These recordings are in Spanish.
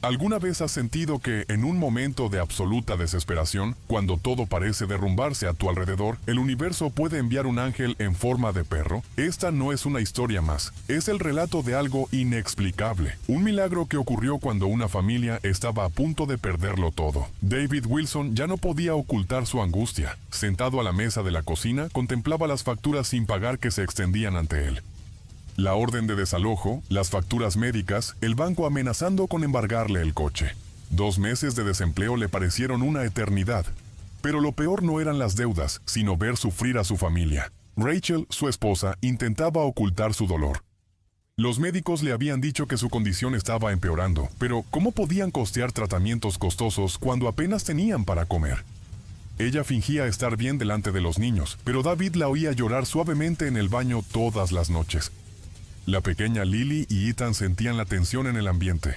¿Alguna vez has sentido que, en un momento de absoluta desesperación, cuando todo parece derrumbarse a tu alrededor, el universo puede enviar un ángel en forma de perro? Esta no es una historia más, es el relato de algo inexplicable. Un milagro que ocurrió cuando una familia estaba a punto de perderlo todo. David Wilson ya no podía ocultar su angustia. Sentado a la mesa de la cocina, contemplaba las facturas sin pagar que se extendían ante él. La orden de desalojo, las facturas médicas, el banco amenazando con embargarle el coche. 2 meses de desempleo le parecieron una eternidad. Pero lo peor no eran las deudas, sino ver sufrir a su familia. Rachel, su esposa, intentaba ocultar su dolor. Los médicos le habían dicho que su condición estaba empeorando, pero ¿cómo podían costear tratamientos costosos cuando apenas tenían para comer? Ella fingía estar bien delante de los niños, pero David la oía llorar suavemente en el baño todas las noches. La pequeña Lily y Ethan sentían la tensión en el ambiente.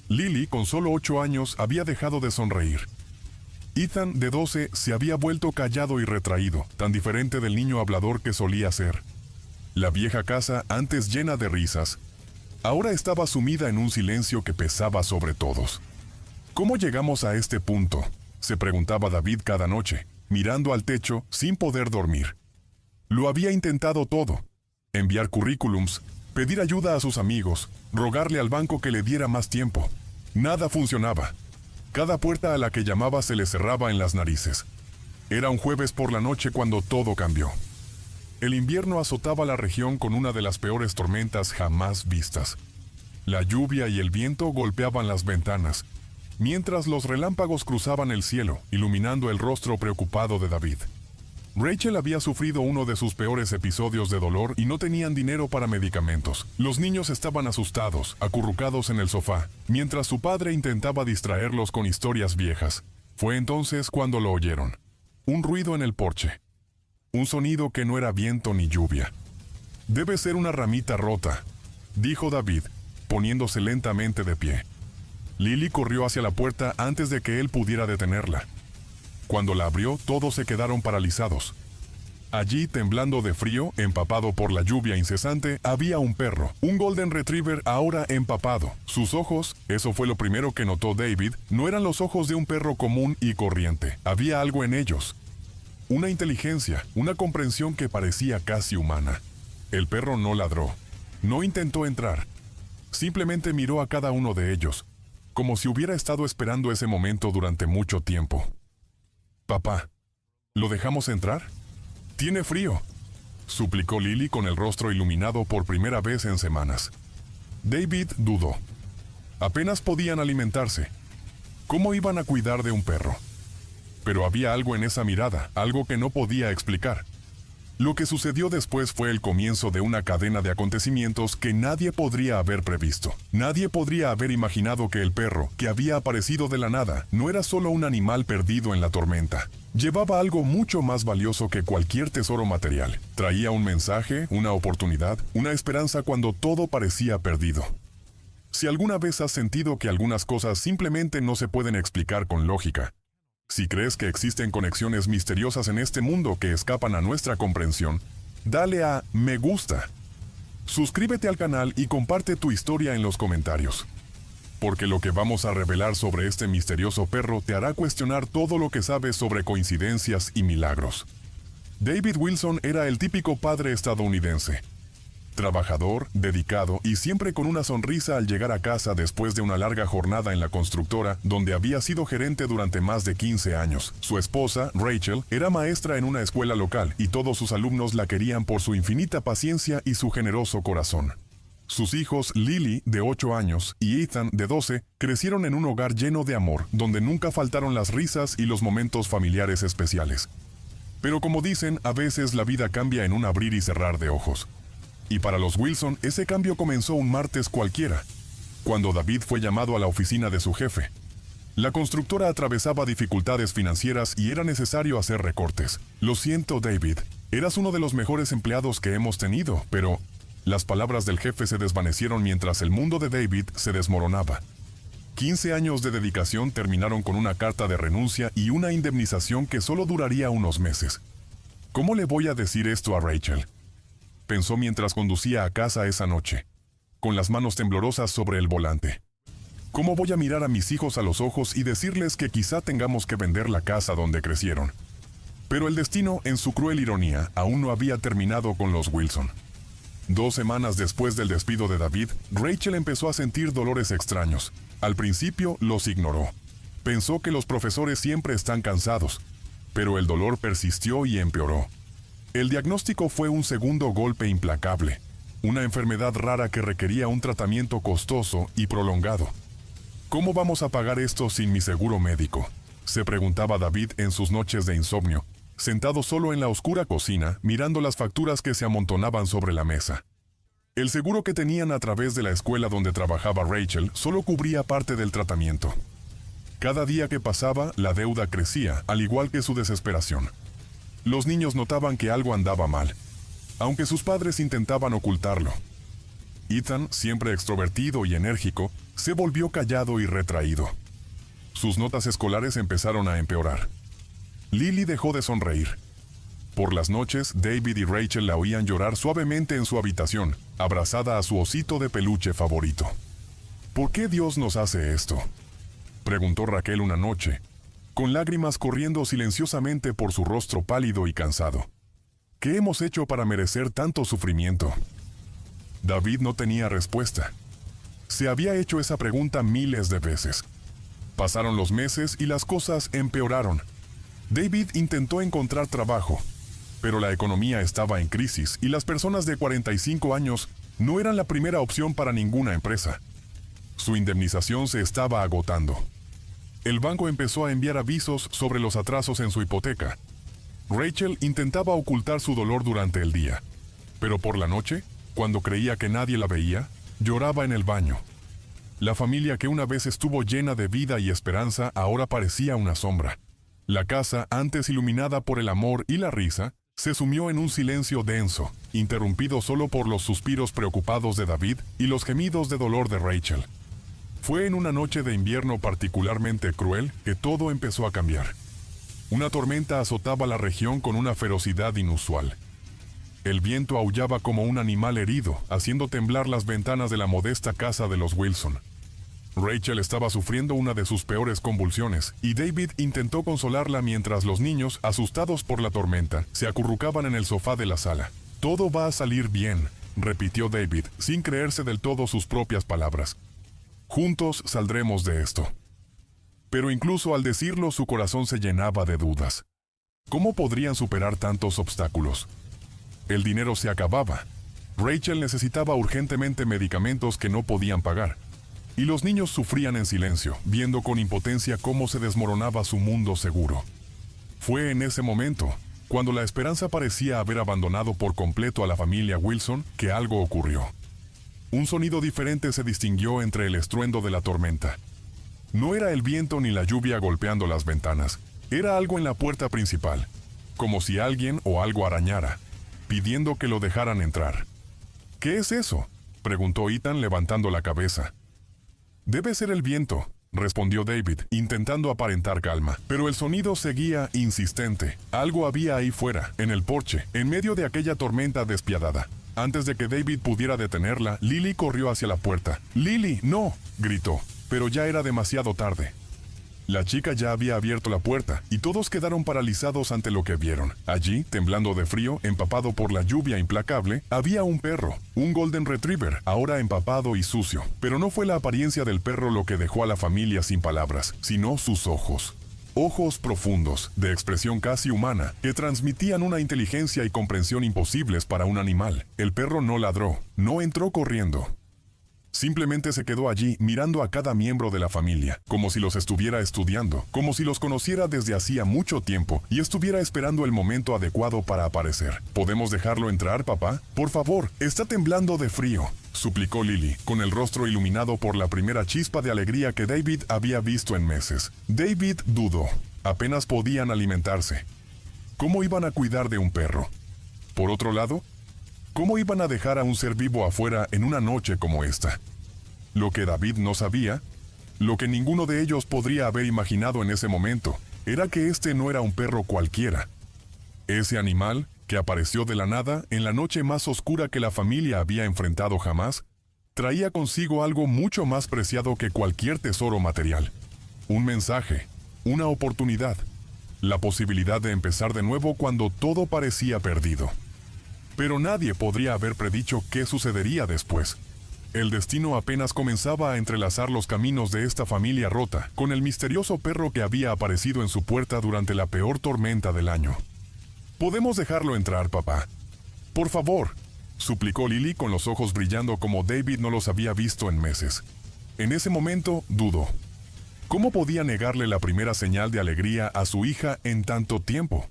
Lily, con solo 8 años, había dejado de sonreír. Ethan, de 12, se había vuelto callado y retraído, tan diferente del niño hablador que solía ser. La vieja casa, antes llena de risas, ahora estaba sumida en un silencio que pesaba sobre todos. ¿Cómo llegamos a este punto?, se preguntaba David cada noche, mirando al techo sin poder dormir. Lo había intentado todo: enviar currículums, pedir ayuda a sus amigos, rogarle al banco que le diera más tiempo. Nada funcionaba. Cada puerta a la que llamaba se le cerraba en las narices. Era un jueves por la noche cuando todo cambió. El invierno azotaba la región con una de las peores tormentas jamás vistas. La lluvia y el viento golpeaban las ventanas, mientras los relámpagos cruzaban el cielo, iluminando el rostro preocupado de David. Rachel había sufrido uno de sus peores episodios de dolor y no tenían dinero para medicamentos. Los niños estaban asustados, acurrucados en el sofá, mientras su padre intentaba distraerlos con historias viejas. Fue entonces cuando lo oyeron. Un ruido en el porche. Un sonido que no era viento ni lluvia. «Debe ser una ramita rota», dijo David, poniéndose lentamente de pie. Lily corrió hacia la puerta antes de que él pudiera detenerla. Cuando la abrió, todos se quedaron paralizados. Allí, temblando de frío, empapado por la lluvia incesante, había un perro, un Golden Retriever ahora empapado. Sus ojos, eso fue lo primero que notó David, no eran los ojos de un perro común y corriente. Había algo en ellos. Una inteligencia, una comprensión que parecía casi humana. El perro no ladró, no intentó entrar. Simplemente miró a cada uno de ellos, como si hubiera estado esperando ese momento durante mucho tiempo. «Papá, ¿lo dejamos entrar? Tiene frío», suplicó Lily con el rostro iluminado por primera vez en semanas. David dudó. Apenas podían alimentarse. ¿Cómo iban a cuidar de un perro? Pero había algo en esa mirada, algo que no podía explicar. Lo que sucedió después fue el comienzo de una cadena de acontecimientos que nadie podría haber previsto. Nadie podría haber imaginado que el perro, que había aparecido de la nada, no era solo un animal perdido en la tormenta. Llevaba algo mucho más valioso que cualquier tesoro material. Traía un mensaje, una oportunidad, una esperanza cuando todo parecía perdido. Si alguna vez has sentido que algunas cosas simplemente no se pueden explicar con lógica, si crees que existen conexiones misteriosas en este mundo que escapan a nuestra comprensión, dale a me gusta. Suscríbete al canal y comparte tu historia en los comentarios. Porque lo que vamos a revelar sobre este misterioso perro te hará cuestionar todo lo que sabes sobre coincidencias y milagros. David Wilson era el típico padre estadounidense. Trabajador, dedicado y siempre con una sonrisa al llegar a casa después de una larga jornada en la constructora donde había sido gerente durante más de 15 años. Su esposa, Rachel, era maestra en una escuela local y todos sus alumnos la querían por su infinita paciencia y su generoso corazón. Sus hijos, Lily, de 8 años, y Ethan, de 12, crecieron en un hogar lleno de amor, donde nunca faltaron las risas y los momentos familiares especiales. Pero como dicen, a veces la vida cambia en un abrir y cerrar de ojos. Y para los Wilson, ese cambio comenzó un martes cualquiera, cuando David fue llamado a la oficina de su jefe. La constructora atravesaba dificultades financieras y era necesario hacer recortes. «Lo siento, David, eras uno de los mejores empleados que hemos tenido, pero...» Las palabras del jefe se desvanecieron mientras el mundo de David se desmoronaba. 15 años de dedicación terminaron con una carta de renuncia y una indemnización que solo duraría unos meses. «¿Cómo le voy a decir esto a Rachel?», pensó mientras conducía a casa esa noche, con las manos temblorosas sobre el volante. ¿Cómo voy a mirar a mis hijos a los ojos y decirles que quizá tengamos que vender la casa donde crecieron? Pero el destino, en su cruel ironía, aún no había terminado con los Wilson. 2 semanas después del despido de David, Rachel empezó a sentir dolores extraños. Al principio los ignoró. Pensó que los profesores siempre están cansados, pero el dolor persistió y empeoró. El diagnóstico fue un segundo golpe implacable, una enfermedad rara que requería un tratamiento costoso y prolongado. ¿Cómo vamos a pagar esto sin mi seguro médico?, se preguntaba David en sus noches de insomnio, sentado solo en la oscura cocina, mirando las facturas que se amontonaban sobre la mesa. El seguro que tenían a través de la escuela donde trabajaba Rachel solo cubría parte del tratamiento. Cada día que pasaba, la deuda crecía, al igual que su desesperación. Los niños notaban que algo andaba mal, aunque sus padres intentaban ocultarlo. Ethan, siempre extrovertido y enérgico, se volvió callado y retraído. Sus notas escolares empezaron a empeorar. Lily dejó de sonreír. Por las noches, David y Rachel la oían llorar suavemente en su habitación, abrazada a su osito de peluche favorito. ¿Por qué Dios nos hace esto?, preguntó Raquel una noche, con lágrimas corriendo silenciosamente por su rostro pálido y cansado. ¿Qué hemos hecho para merecer tanto sufrimiento? David no tenía respuesta. Se había hecho esa pregunta miles de veces. Pasaron los meses y las cosas empeoraron. David intentó encontrar trabajo, pero la economía estaba en crisis y las personas de 45 años no eran la primera opción para ninguna empresa. Su indemnización se estaba agotando. El banco empezó a enviar avisos sobre los atrasos en su hipoteca. Rachel intentaba ocultar su dolor durante el día, pero por la noche, cuando creía que nadie la veía, lloraba en el baño. La familia que una vez estuvo llena de vida y esperanza ahora parecía una sombra. La casa, antes iluminada por el amor y la risa, se sumió en un silencio denso, interrumpido solo por los suspiros preocupados de David y los gemidos de dolor de Rachel. Fue en una noche de invierno particularmente cruel que todo empezó a cambiar. Una tormenta azotaba la región con una ferocidad inusual. El viento aullaba como un animal herido, haciendo temblar las ventanas de la modesta casa de los Wilson. Rachel estaba sufriendo una de sus peores convulsiones, y David intentó consolarla mientras los niños, asustados por la tormenta, se acurrucaban en el sofá de la sala. «Todo va a salir bien», repitió David, sin creerse del todo sus propias palabras. «Juntos saldremos de esto». Pero incluso al decirlo, su corazón se llenaba de dudas. ¿Cómo podrían superar tantos obstáculos? El dinero se acababa. Rachel necesitaba urgentemente medicamentos que no podían pagar. Y los niños sufrían en silencio, viendo con impotencia cómo se desmoronaba su mundo seguro. Fue en ese momento, cuando la esperanza parecía haber abandonado por completo a la familia Wilson, que algo ocurrió. Un sonido diferente se distinguió entre el estruendo de la tormenta. No era el viento ni la lluvia golpeando las ventanas. Era algo en la puerta principal, como si alguien o algo arañara, pidiendo que lo dejaran entrar. «¿Qué es eso?», preguntó Ethan levantando la cabeza. «Debe ser el viento», respondió David, intentando aparentar calma. Pero el sonido seguía insistente. Algo había ahí fuera, en el porche, en medio de aquella tormenta despiadada. Antes de que David pudiera detenerla, Lily corrió hacia la puerta. «¡Lily, no!», gritó, pero ya era demasiado tarde. La chica ya había abierto la puerta, y todos quedaron paralizados ante lo que vieron. Allí, temblando de frío, empapado por la lluvia implacable, había un perro, un Golden Retriever, ahora empapado y sucio. Pero no fue la apariencia del perro lo que dejó a la familia sin palabras, sino sus ojos. Ojos profundos, de expresión casi humana, que transmitían una inteligencia y comprensión imposibles para un animal. El perro no ladró, no entró corriendo. Simplemente se quedó allí mirando a cada miembro de la familia, como si los estuviera estudiando, como si los conociera desde hacía mucho tiempo y estuviera esperando el momento adecuado para aparecer. «¿Podemos dejarlo entrar, papá? Por favor, está temblando de frío», suplicó Lily, con el rostro iluminado por la primera chispa de alegría que David había visto en meses. David dudó. Apenas podían alimentarse. ¿Cómo iban a cuidar de un perro? Por otro lado, ¿cómo iban a dejar a un ser vivo afuera en una noche como esta? Lo que David no sabía, lo que ninguno de ellos podría haber imaginado en ese momento, era que este no era un perro cualquiera. Ese animal, que apareció de la nada en la noche más oscura que la familia había enfrentado jamás, traía consigo algo mucho más preciado que cualquier tesoro material. Un mensaje, una oportunidad, la posibilidad de empezar de nuevo cuando todo parecía perdido. Pero nadie podría haber predicho qué sucedería después. El destino apenas comenzaba a entrelazar los caminos de esta familia rota con el misterioso perro que había aparecido en su puerta durante la peor tormenta del año. «¿Podemos dejarlo entrar, papá? Por favor», suplicó Lily con los ojos brillando como David no los había visto en meses. En ese momento dudó. ¿Cómo podía negarle la primera señal de alegría a su hija en tanto tiempo?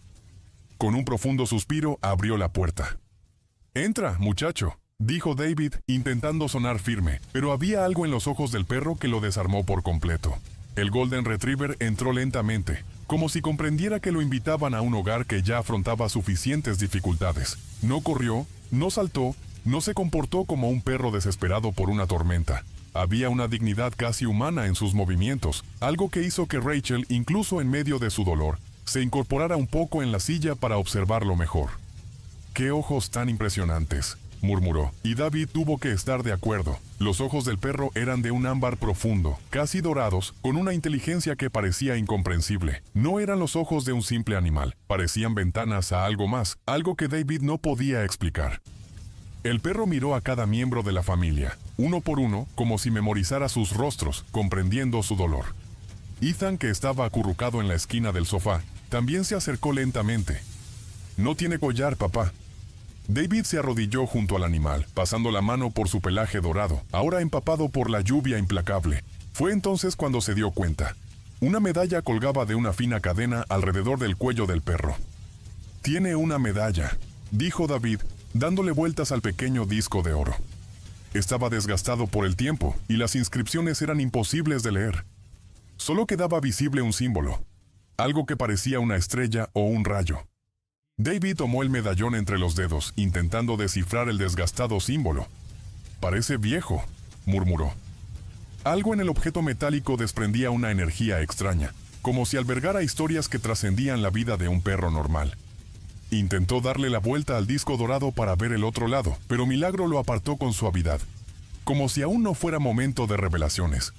Con un profundo suspiro abrió la puerta. «Entra, muchacho», dijo David, intentando sonar firme, pero había algo en los ojos del perro que lo desarmó por completo. El Golden Retriever entró lentamente, como si comprendiera que lo invitaban a un hogar que ya afrontaba suficientes dificultades. No corrió, no saltó, no se comportó como un perro desesperado por una tormenta. Había una dignidad casi humana en sus movimientos, algo que hizo que Rachel, incluso en medio de su dolor, se incorporara un poco en la silla para observarlo mejor. «¡Qué ojos tan impresionantes!», murmuró, y David tuvo que estar de acuerdo. Los ojos del perro eran de un ámbar profundo, casi dorados, con una inteligencia que parecía incomprensible. No eran los ojos de un simple animal, parecían ventanas a algo más, algo que David no podía explicar. El perro miró a cada miembro de la familia, uno por uno, como si memorizara sus rostros, comprendiendo su dolor. Ethan, que estaba acurrucado en la esquina del sofá, también se acercó lentamente. «No tiene collar, papá». David se arrodilló junto al animal, pasando la mano por su pelaje dorado, ahora empapado por la lluvia implacable. Fue entonces cuando se dio cuenta. Una medalla colgaba de una fina cadena alrededor del cuello del perro. «Tiene una medalla», dijo David, dándole vueltas al pequeño disco de oro. Estaba desgastado por el tiempo, y las inscripciones eran imposibles de leer. Solo quedaba visible un símbolo, algo que parecía una estrella o un rayo. David tomó el medallón entre los dedos, intentando descifrar el desgastado símbolo. «Parece viejo», murmuró. Algo en el objeto metálico desprendía una energía extraña, como si albergara historias que trascendían la vida de un perro normal. Intentó darle la vuelta al disco dorado para ver el otro lado, pero Milagro lo apartó con suavidad, como si aún no fuera momento de revelaciones.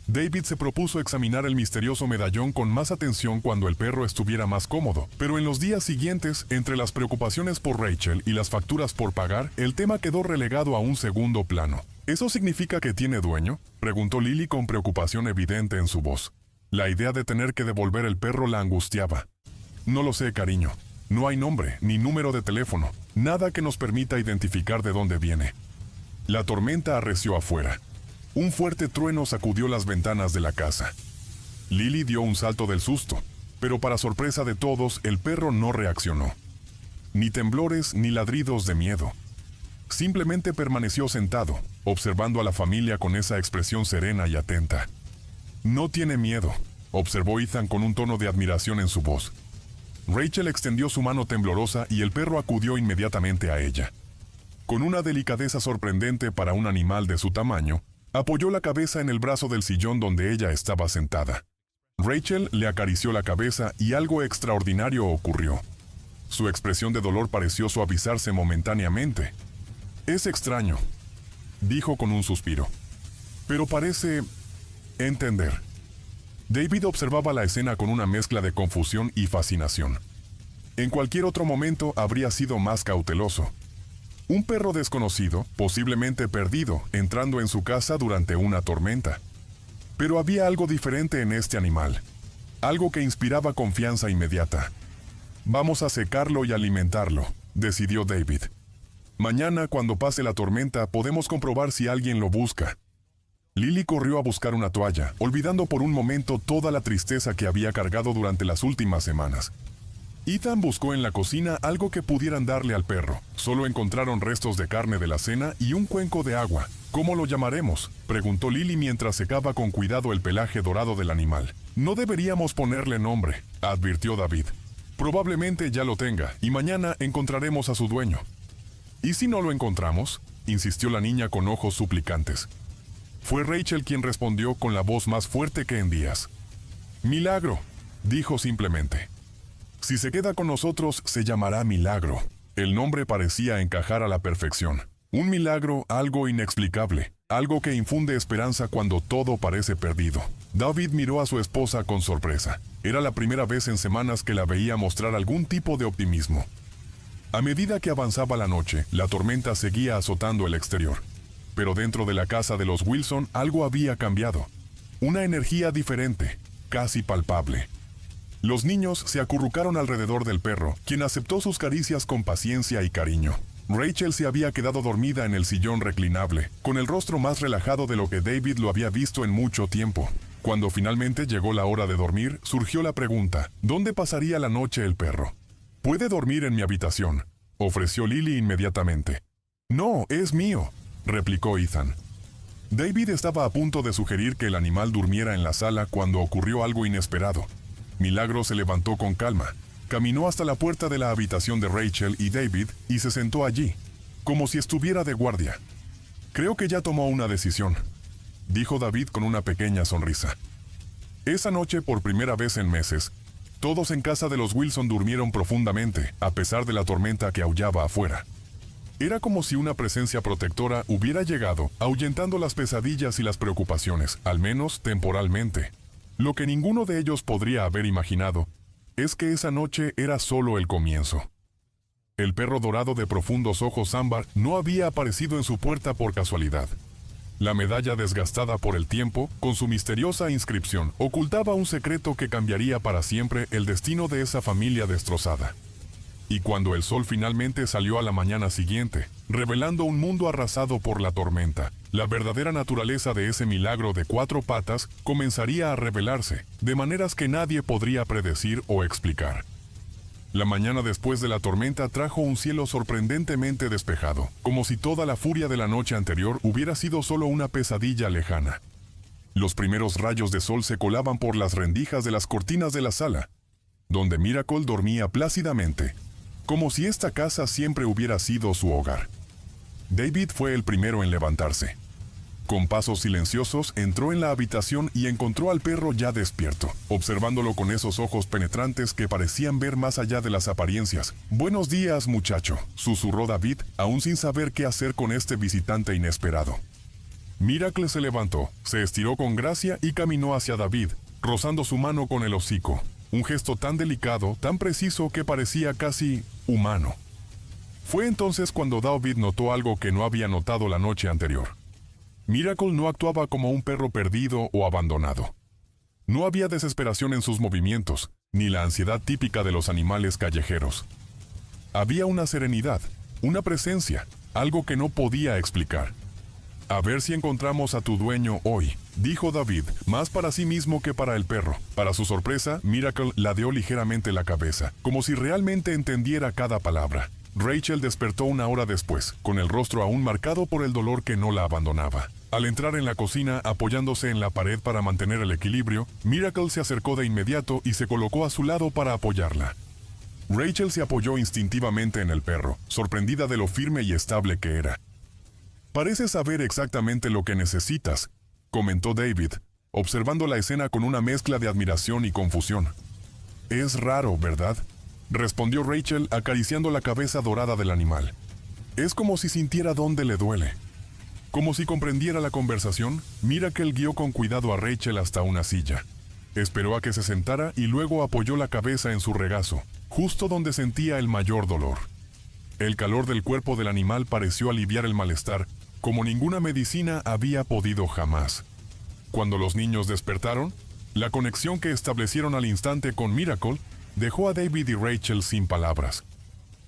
David se propuso examinar el misterioso medallón con más atención cuando el perro estuviera más cómodo, pero en los días siguientes, entre las preocupaciones por Rachel y las facturas por pagar, el tema quedó relegado a un segundo plano. «¿Eso significa que tiene dueño?», preguntó Lily con preocupación evidente en su voz. La idea de tener que devolver el perro la angustiaba. «No lo sé, cariño. No hay nombre, ni número de teléfono, nada que nos permita identificar de dónde viene». La tormenta arreció afuera. Un fuerte trueno sacudió las ventanas de la casa. Lily dio un salto del susto, pero para sorpresa de todos, el perro no reaccionó. Ni temblores ni ladridos de miedo. Simplemente permaneció sentado, observando a la familia con esa expresión serena y atenta. «No tiene miedo», observó Ethan con un tono de admiración en su voz. Rachel extendió su mano temblorosa y el perro acudió inmediatamente a ella. Con una delicadeza sorprendente para un animal de su tamaño, apoyó la cabeza en el brazo del sillón donde ella estaba sentada. Rachel le acarició la cabeza y algo extraordinario ocurrió. Su expresión de dolor pareció suavizarse momentáneamente. «Es extraño», dijo con un suspiro. «Pero parece entender». David observaba la escena con una mezcla de confusión y fascinación. En cualquier otro momento habría sido más cauteloso. Un perro desconocido, posiblemente perdido, entrando en su casa durante una tormenta. Pero había algo diferente en este animal. Algo que inspiraba confianza inmediata. «Vamos a secarlo y alimentarlo», decidió David. «Mañana, cuando pase la tormenta, podemos comprobar si alguien lo busca». Lily corrió a buscar una toalla, olvidando por un momento toda la tristeza que había cargado durante las últimas semanas. Ethan buscó en la cocina algo que pudieran darle al perro. Solo encontraron restos de carne de la cena y un cuenco de agua. «¿Cómo lo llamaremos?», preguntó Lily mientras secaba con cuidado el pelaje dorado del animal. «No deberíamos ponerle nombre», advirtió David. «Probablemente ya lo tenga, y mañana encontraremos a su dueño». «¿Y si no lo encontramos?», insistió la niña con ojos suplicantes. Fue Rachel quien respondió con la voz más fuerte que en días. «Milagro», dijo simplemente. «Si se queda con nosotros, se llamará Milagro». El nombre parecía encajar a la perfección. Un milagro, algo inexplicable, algo que infunde esperanza cuando todo parece perdido. David miró a su esposa con sorpresa. Era la primera vez en semanas que la veía mostrar algún tipo de optimismo. A medida que avanzaba la noche, la tormenta seguía azotando el exterior. Pero dentro de la casa de los Wilson algo había cambiado. Una energía diferente, casi palpable. Los niños se acurrucaron alrededor del perro, quien aceptó sus caricias con paciencia y cariño. Rachel se había quedado dormida en el sillón reclinable, con el rostro más relajado de lo que David lo había visto en mucho tiempo. Cuando finalmente llegó la hora de dormir, surgió la pregunta, ¿dónde pasaría la noche el perro? «Puede dormir en mi habitación», ofreció Lily inmediatamente. «No, es mío», replicó Ethan. David estaba a punto de sugerir que el animal durmiera en la sala cuando ocurrió algo inesperado. Milagro se levantó con calma. Caminó hasta la puerta de la habitación de Rachel y David y se sentó allí, como si estuviera de guardia. «Creo que ya tomó una decisión», dijo David con una pequeña sonrisa. Esa noche, por primera vez en meses, todos en casa de los Wilson durmieron profundamente, a pesar de la tormenta que aullaba afuera. Era como si una presencia protectora hubiera llegado, ahuyentando las pesadillas y las preocupaciones, al menos temporalmente. Lo que ninguno de ellos podría haber imaginado es que esa noche era solo el comienzo. El perro dorado de profundos ojos ámbar no había aparecido en su puerta por casualidad. La medalla desgastada por el tiempo, con su misteriosa inscripción, ocultaba un secreto que cambiaría para siempre el destino de esa familia destrozada. Y cuando el sol finalmente salió a la mañana siguiente, revelando un mundo arrasado por la tormenta, la verdadera naturaleza de ese milagro de 4 patas comenzaría a revelarse, de maneras que nadie podría predecir o explicar. La mañana después de la tormenta trajo un cielo sorprendentemente despejado, como si toda la furia de la noche anterior hubiera sido solo una pesadilla lejana. Los primeros rayos de sol se colaban por las rendijas de las cortinas de la sala, donde Miracle dormía plácidamente, como si esta casa siempre hubiera sido su hogar. David fue el primero en levantarse. Con pasos silenciosos entró en la habitación y encontró al perro ya despierto, observándolo con esos ojos penetrantes que parecían ver más allá de las apariencias. «Buenos días, muchacho», susurró David, aún sin saber qué hacer con este visitante inesperado. Miracle se levantó, se estiró con gracia y caminó hacia David, rozando su mano con el hocico. Un gesto tan delicado, tan preciso que parecía casi humano. Fue entonces cuando David notó algo que no había notado la noche anterior. Miracle no actuaba como un perro perdido o abandonado. No había desesperación en sus movimientos, ni la ansiedad típica de los animales callejeros. Había una serenidad, una presencia, algo que no podía explicar. «A ver si encontramos a tu dueño hoy», dijo David, más para sí mismo que para el perro. Para su sorpresa, Miracle ladeó ligeramente la cabeza, como si realmente entendiera cada palabra. Rachel despertó una hora después, con el rostro aún marcado por el dolor que no la abandonaba. Al entrar en la cocina, apoyándose en la pared para mantener el equilibrio, Miracle se acercó de inmediato y se colocó a su lado para apoyarla. Rachel se apoyó instintivamente en el perro, sorprendida de lo firme y estable que era. «Pareces saber exactamente lo que necesitas», comentó David, observando la escena con una mezcla de admiración y confusión. «Es raro, ¿verdad?», respondió Rachel acariciando la cabeza dorada del animal. «Es como si sintiera dónde le duele». Como si comprendiera la conversación, Miracle guió con cuidado a Rachel hasta una silla. Esperó a que se sentara y luego apoyó la cabeza en su regazo, justo donde sentía el mayor dolor. El calor del cuerpo del animal pareció aliviar el malestar, como ninguna medicina había podido jamás. Cuando los niños despertaron, la conexión que establecieron al instante con Miracle dejó a David y Rachel sin palabras.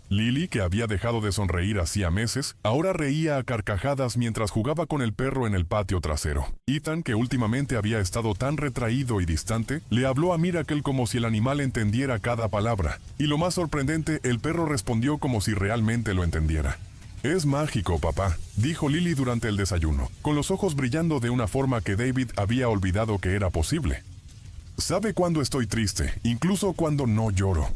Lily, que había dejado de sonreír hacía meses, ahora reía a carcajadas mientras jugaba con el perro en el patio trasero. Ethan, que últimamente había estado tan retraído y distante, le habló a Miracle como si el animal entendiera cada palabra. Y lo más sorprendente, el perro respondió como si realmente lo entendiera. «Es mágico, papá», dijo Lily durante el desayuno, con los ojos brillando de una forma que David había olvidado que era posible. «Sabe cuándo estoy triste, incluso cuando no lloro».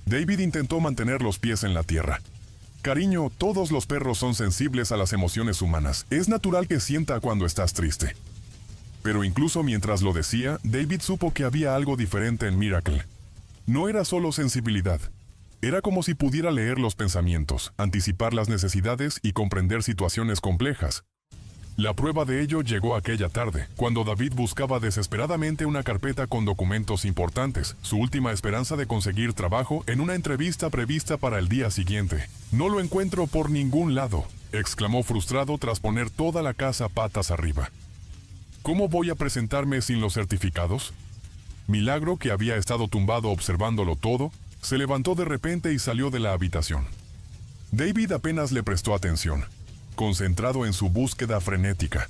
David intentó mantener los pies en la tierra. «Cariño, todos los perros son sensibles a las emociones humanas. Es natural que sienta cuando estás triste». Pero incluso mientras lo decía, David supo que había algo diferente en Miracle. No era solo sensibilidad. Era como si pudiera leer los pensamientos, anticipar las necesidades y comprender situaciones complejas. La prueba de ello llegó aquella tarde, cuando David buscaba desesperadamente una carpeta con documentos importantes, su última esperanza de conseguir trabajo en una entrevista prevista para el día siguiente. «No lo encuentro por ningún lado», exclamó frustrado tras poner toda la casa patas arriba. «¿Cómo voy a presentarme sin los certificados?». Milagro, que había estado tumbado observándolo todo, se levantó de repente y salió de la habitación. David apenas le prestó atención, concentrado en su búsqueda frenética.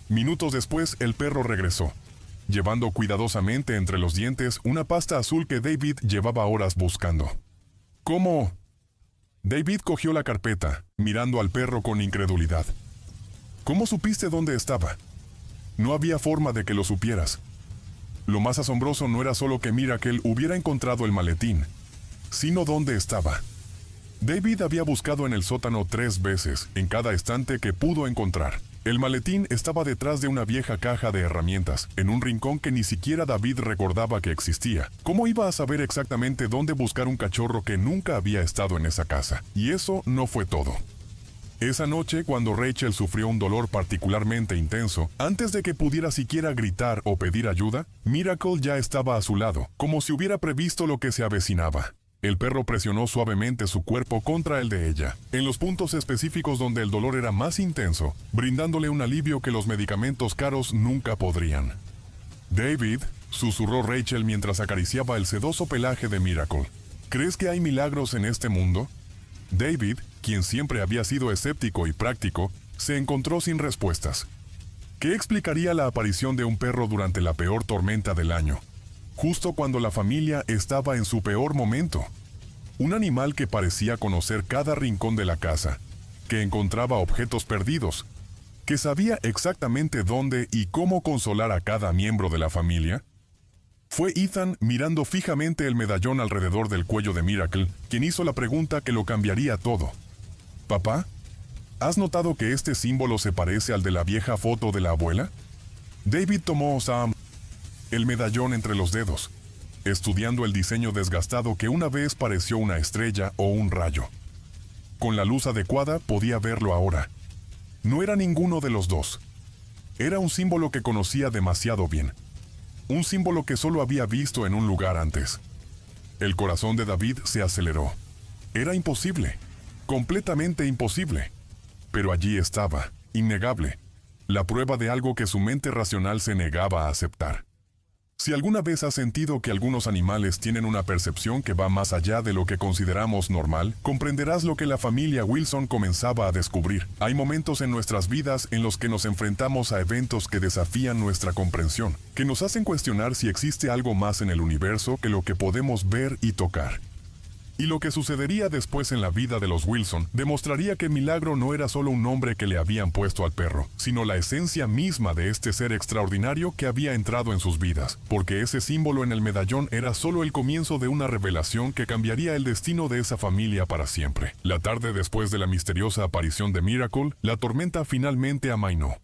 Minutos después, el perro regresó, llevando cuidadosamente entre los dientes una pasta azul que David llevaba horas buscando. «¿Cómo?». David cogió la carpeta, mirando al perro con incredulidad. «¿Cómo supiste dónde estaba?». «No había forma de que lo supieras». Lo más asombroso no era solo que Miracle hubiera encontrado el maletín, sino dónde estaba. David había buscado en el sótano 3 veces, en cada estante que pudo encontrar. El maletín estaba detrás de una vieja caja de herramientas, en un rincón que ni siquiera David recordaba que existía. ¿Cómo iba a saber exactamente dónde buscar un cachorro que nunca había estado en esa casa? Y eso no fue todo. Esa noche, cuando Rachel sufrió un dolor particularmente intenso, antes de que pudiera siquiera gritar o pedir ayuda, Miracle ya estaba a su lado, como si hubiera previsto lo que se avecinaba. El perro presionó suavemente su cuerpo contra el de ella, en los puntos específicos donde el dolor era más intenso, brindándole un alivio que los medicamentos caros nunca podrían. «David», susurró Rachel mientras acariciaba el sedoso pelaje de Miracle, «¿crees que hay milagros en este mundo?». David, quien siempre había sido escéptico y práctico, se encontró sin respuestas. ¿Qué explicaría la aparición de un perro durante la peor tormenta del año? Justo cuando la familia estaba en su peor momento. Un animal que parecía conocer cada rincón de la casa, que encontraba objetos perdidos, que sabía exactamente dónde y cómo consolar a cada miembro de la familia. Fue Ethan, mirando fijamente el medallón alrededor del cuello de Miracle, quien hizo la pregunta que lo cambiaría todo. «Papá, ¿has notado que este símbolo se parece al de la vieja foto de la abuela?». David tomó el medallón entre los dedos, estudiando el diseño desgastado que una vez pareció una estrella o un rayo. Con la luz adecuada podía verlo ahora. No era ninguno de los dos. Era un símbolo que conocía demasiado bien. Un símbolo que solo había visto en un lugar antes. El corazón de David se aceleró. Era imposible, completamente imposible. Pero allí estaba, innegable, la prueba de algo que su mente racional se negaba a aceptar. Si alguna vez has sentido que algunos animales tienen una percepción que va más allá de lo que consideramos normal, comprenderás lo que la familia Wilson comenzaba a descubrir. Hay momentos en nuestras vidas en los que nos enfrentamos a eventos que desafían nuestra comprensión, que nos hacen cuestionar si existe algo más en el universo que lo que podemos ver y tocar. Y lo que sucedería después en la vida de los Wilson demostraría que Milagro no era solo un nombre que le habían puesto al perro, sino la esencia misma de este ser extraordinario que había entrado en sus vidas, porque ese símbolo en el medallón era solo el comienzo de una revelación que cambiaría el destino de esa familia para siempre. La tarde después de la misteriosa aparición de Miracle, la tormenta finalmente amainó.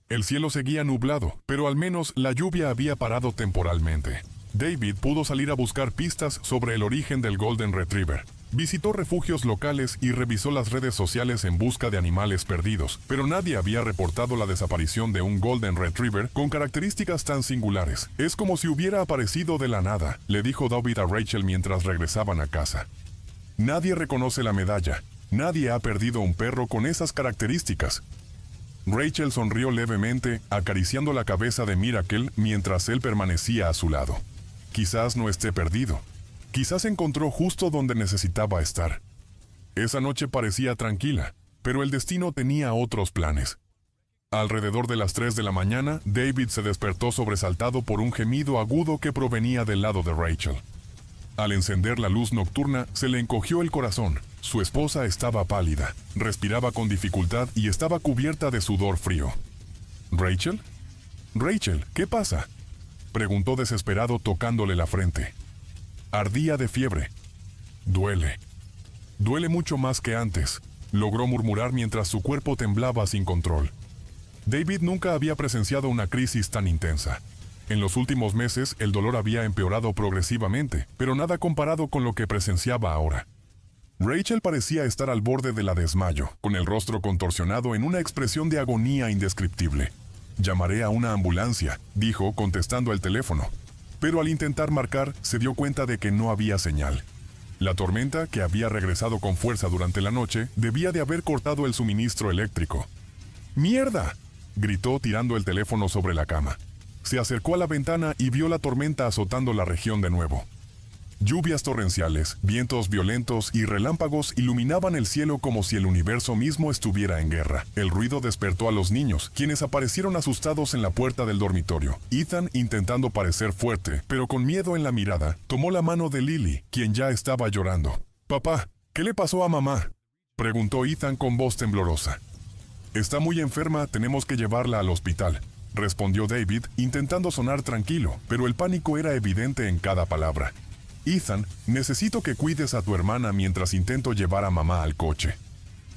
El cielo seguía nublado, pero al menos la lluvia había parado temporalmente. David pudo salir a buscar pistas sobre el origen del Golden Retriever. Visitó refugios locales y revisó las redes sociales en busca de animales perdidos, pero nadie había reportado la desaparición de un Golden Retriever con características tan singulares. «Es como si hubiera aparecido de la nada», le dijo David a Rachel mientras regresaban a casa. «Nadie reconoce la medalla. Nadie ha perdido un perro con esas características». Rachel sonrió levemente, acariciando la cabeza de Miracle mientras él permanecía a su lado. Quizás no esté perdido. Quizás encontró justo donde necesitaba estar. Esa noche parecía tranquila, pero el destino tenía otros planes. Alrededor de las 3 de la mañana, David se despertó sobresaltado por un gemido agudo que provenía del lado de Rachel. Al encender la luz nocturna, se le encogió el corazón. Su esposa estaba pálida, respiraba con dificultad y estaba cubierta de sudor frío. «¿Rachel? Rachel, ¿qué pasa?», preguntó desesperado tocándole la frente. Ardía de fiebre. «Duele. Duele mucho más que antes», logró murmurar mientras su cuerpo temblaba sin control. David nunca había presenciado una crisis tan intensa. En los últimos meses, el dolor había empeorado progresivamente, pero nada comparado con lo que presenciaba ahora. Rachel parecía estar al borde de la desmayo, con el rostro contorsionado en una expresión de agonía indescriptible. «Llamaré a una ambulancia», dijo, contestando el teléfono. Pero al intentar marcar, se dio cuenta de que no había señal. La tormenta, que había regresado con fuerza durante la noche, debía de haber cortado el suministro eléctrico. «¡Mierda!», gritó tirando el teléfono sobre la cama. Se acercó a la ventana y vio la tormenta azotando la región de nuevo. Lluvias torrenciales, vientos violentos y relámpagos iluminaban el cielo como si el universo mismo estuviera en guerra. El ruido despertó a los niños, quienes aparecieron asustados en la puerta del dormitorio. Ethan, intentando parecer fuerte, pero con miedo en la mirada, tomó la mano de Lily, quien ya estaba llorando. «Papá, ¿qué le pasó a mamá?», preguntó Ethan con voz temblorosa. «Está muy enferma, tenemos que llevarla al hospital», respondió David, intentando sonar tranquilo, pero el pánico era evidente en cada palabra. «Ethan, necesito que cuides a tu hermana mientras intento llevar a mamá al coche».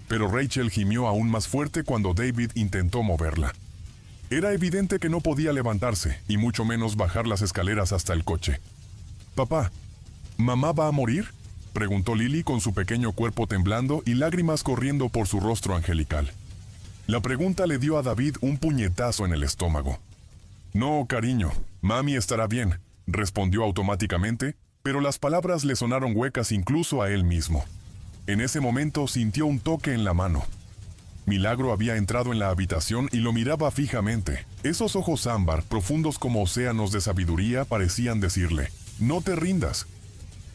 Pero Rachel gimió aún más fuerte cuando David intentó moverla. Era evidente que no podía levantarse, y mucho menos bajar las escaleras hasta el coche. «Papá, ¿mamá va a morir?», preguntó Lily con su pequeño cuerpo temblando y lágrimas corriendo por su rostro angelical. La pregunta le dio a David un puñetazo en el estómago. «No, cariño, mami estará bien», respondió automáticamente, pero las palabras le sonaron huecas incluso a él mismo. En ese momento sintió un toque en la mano. Milagro había entrado en la habitación y lo miraba fijamente. Esos ojos ámbar, profundos como océanos de sabiduría, parecían decirle: «No te rindas».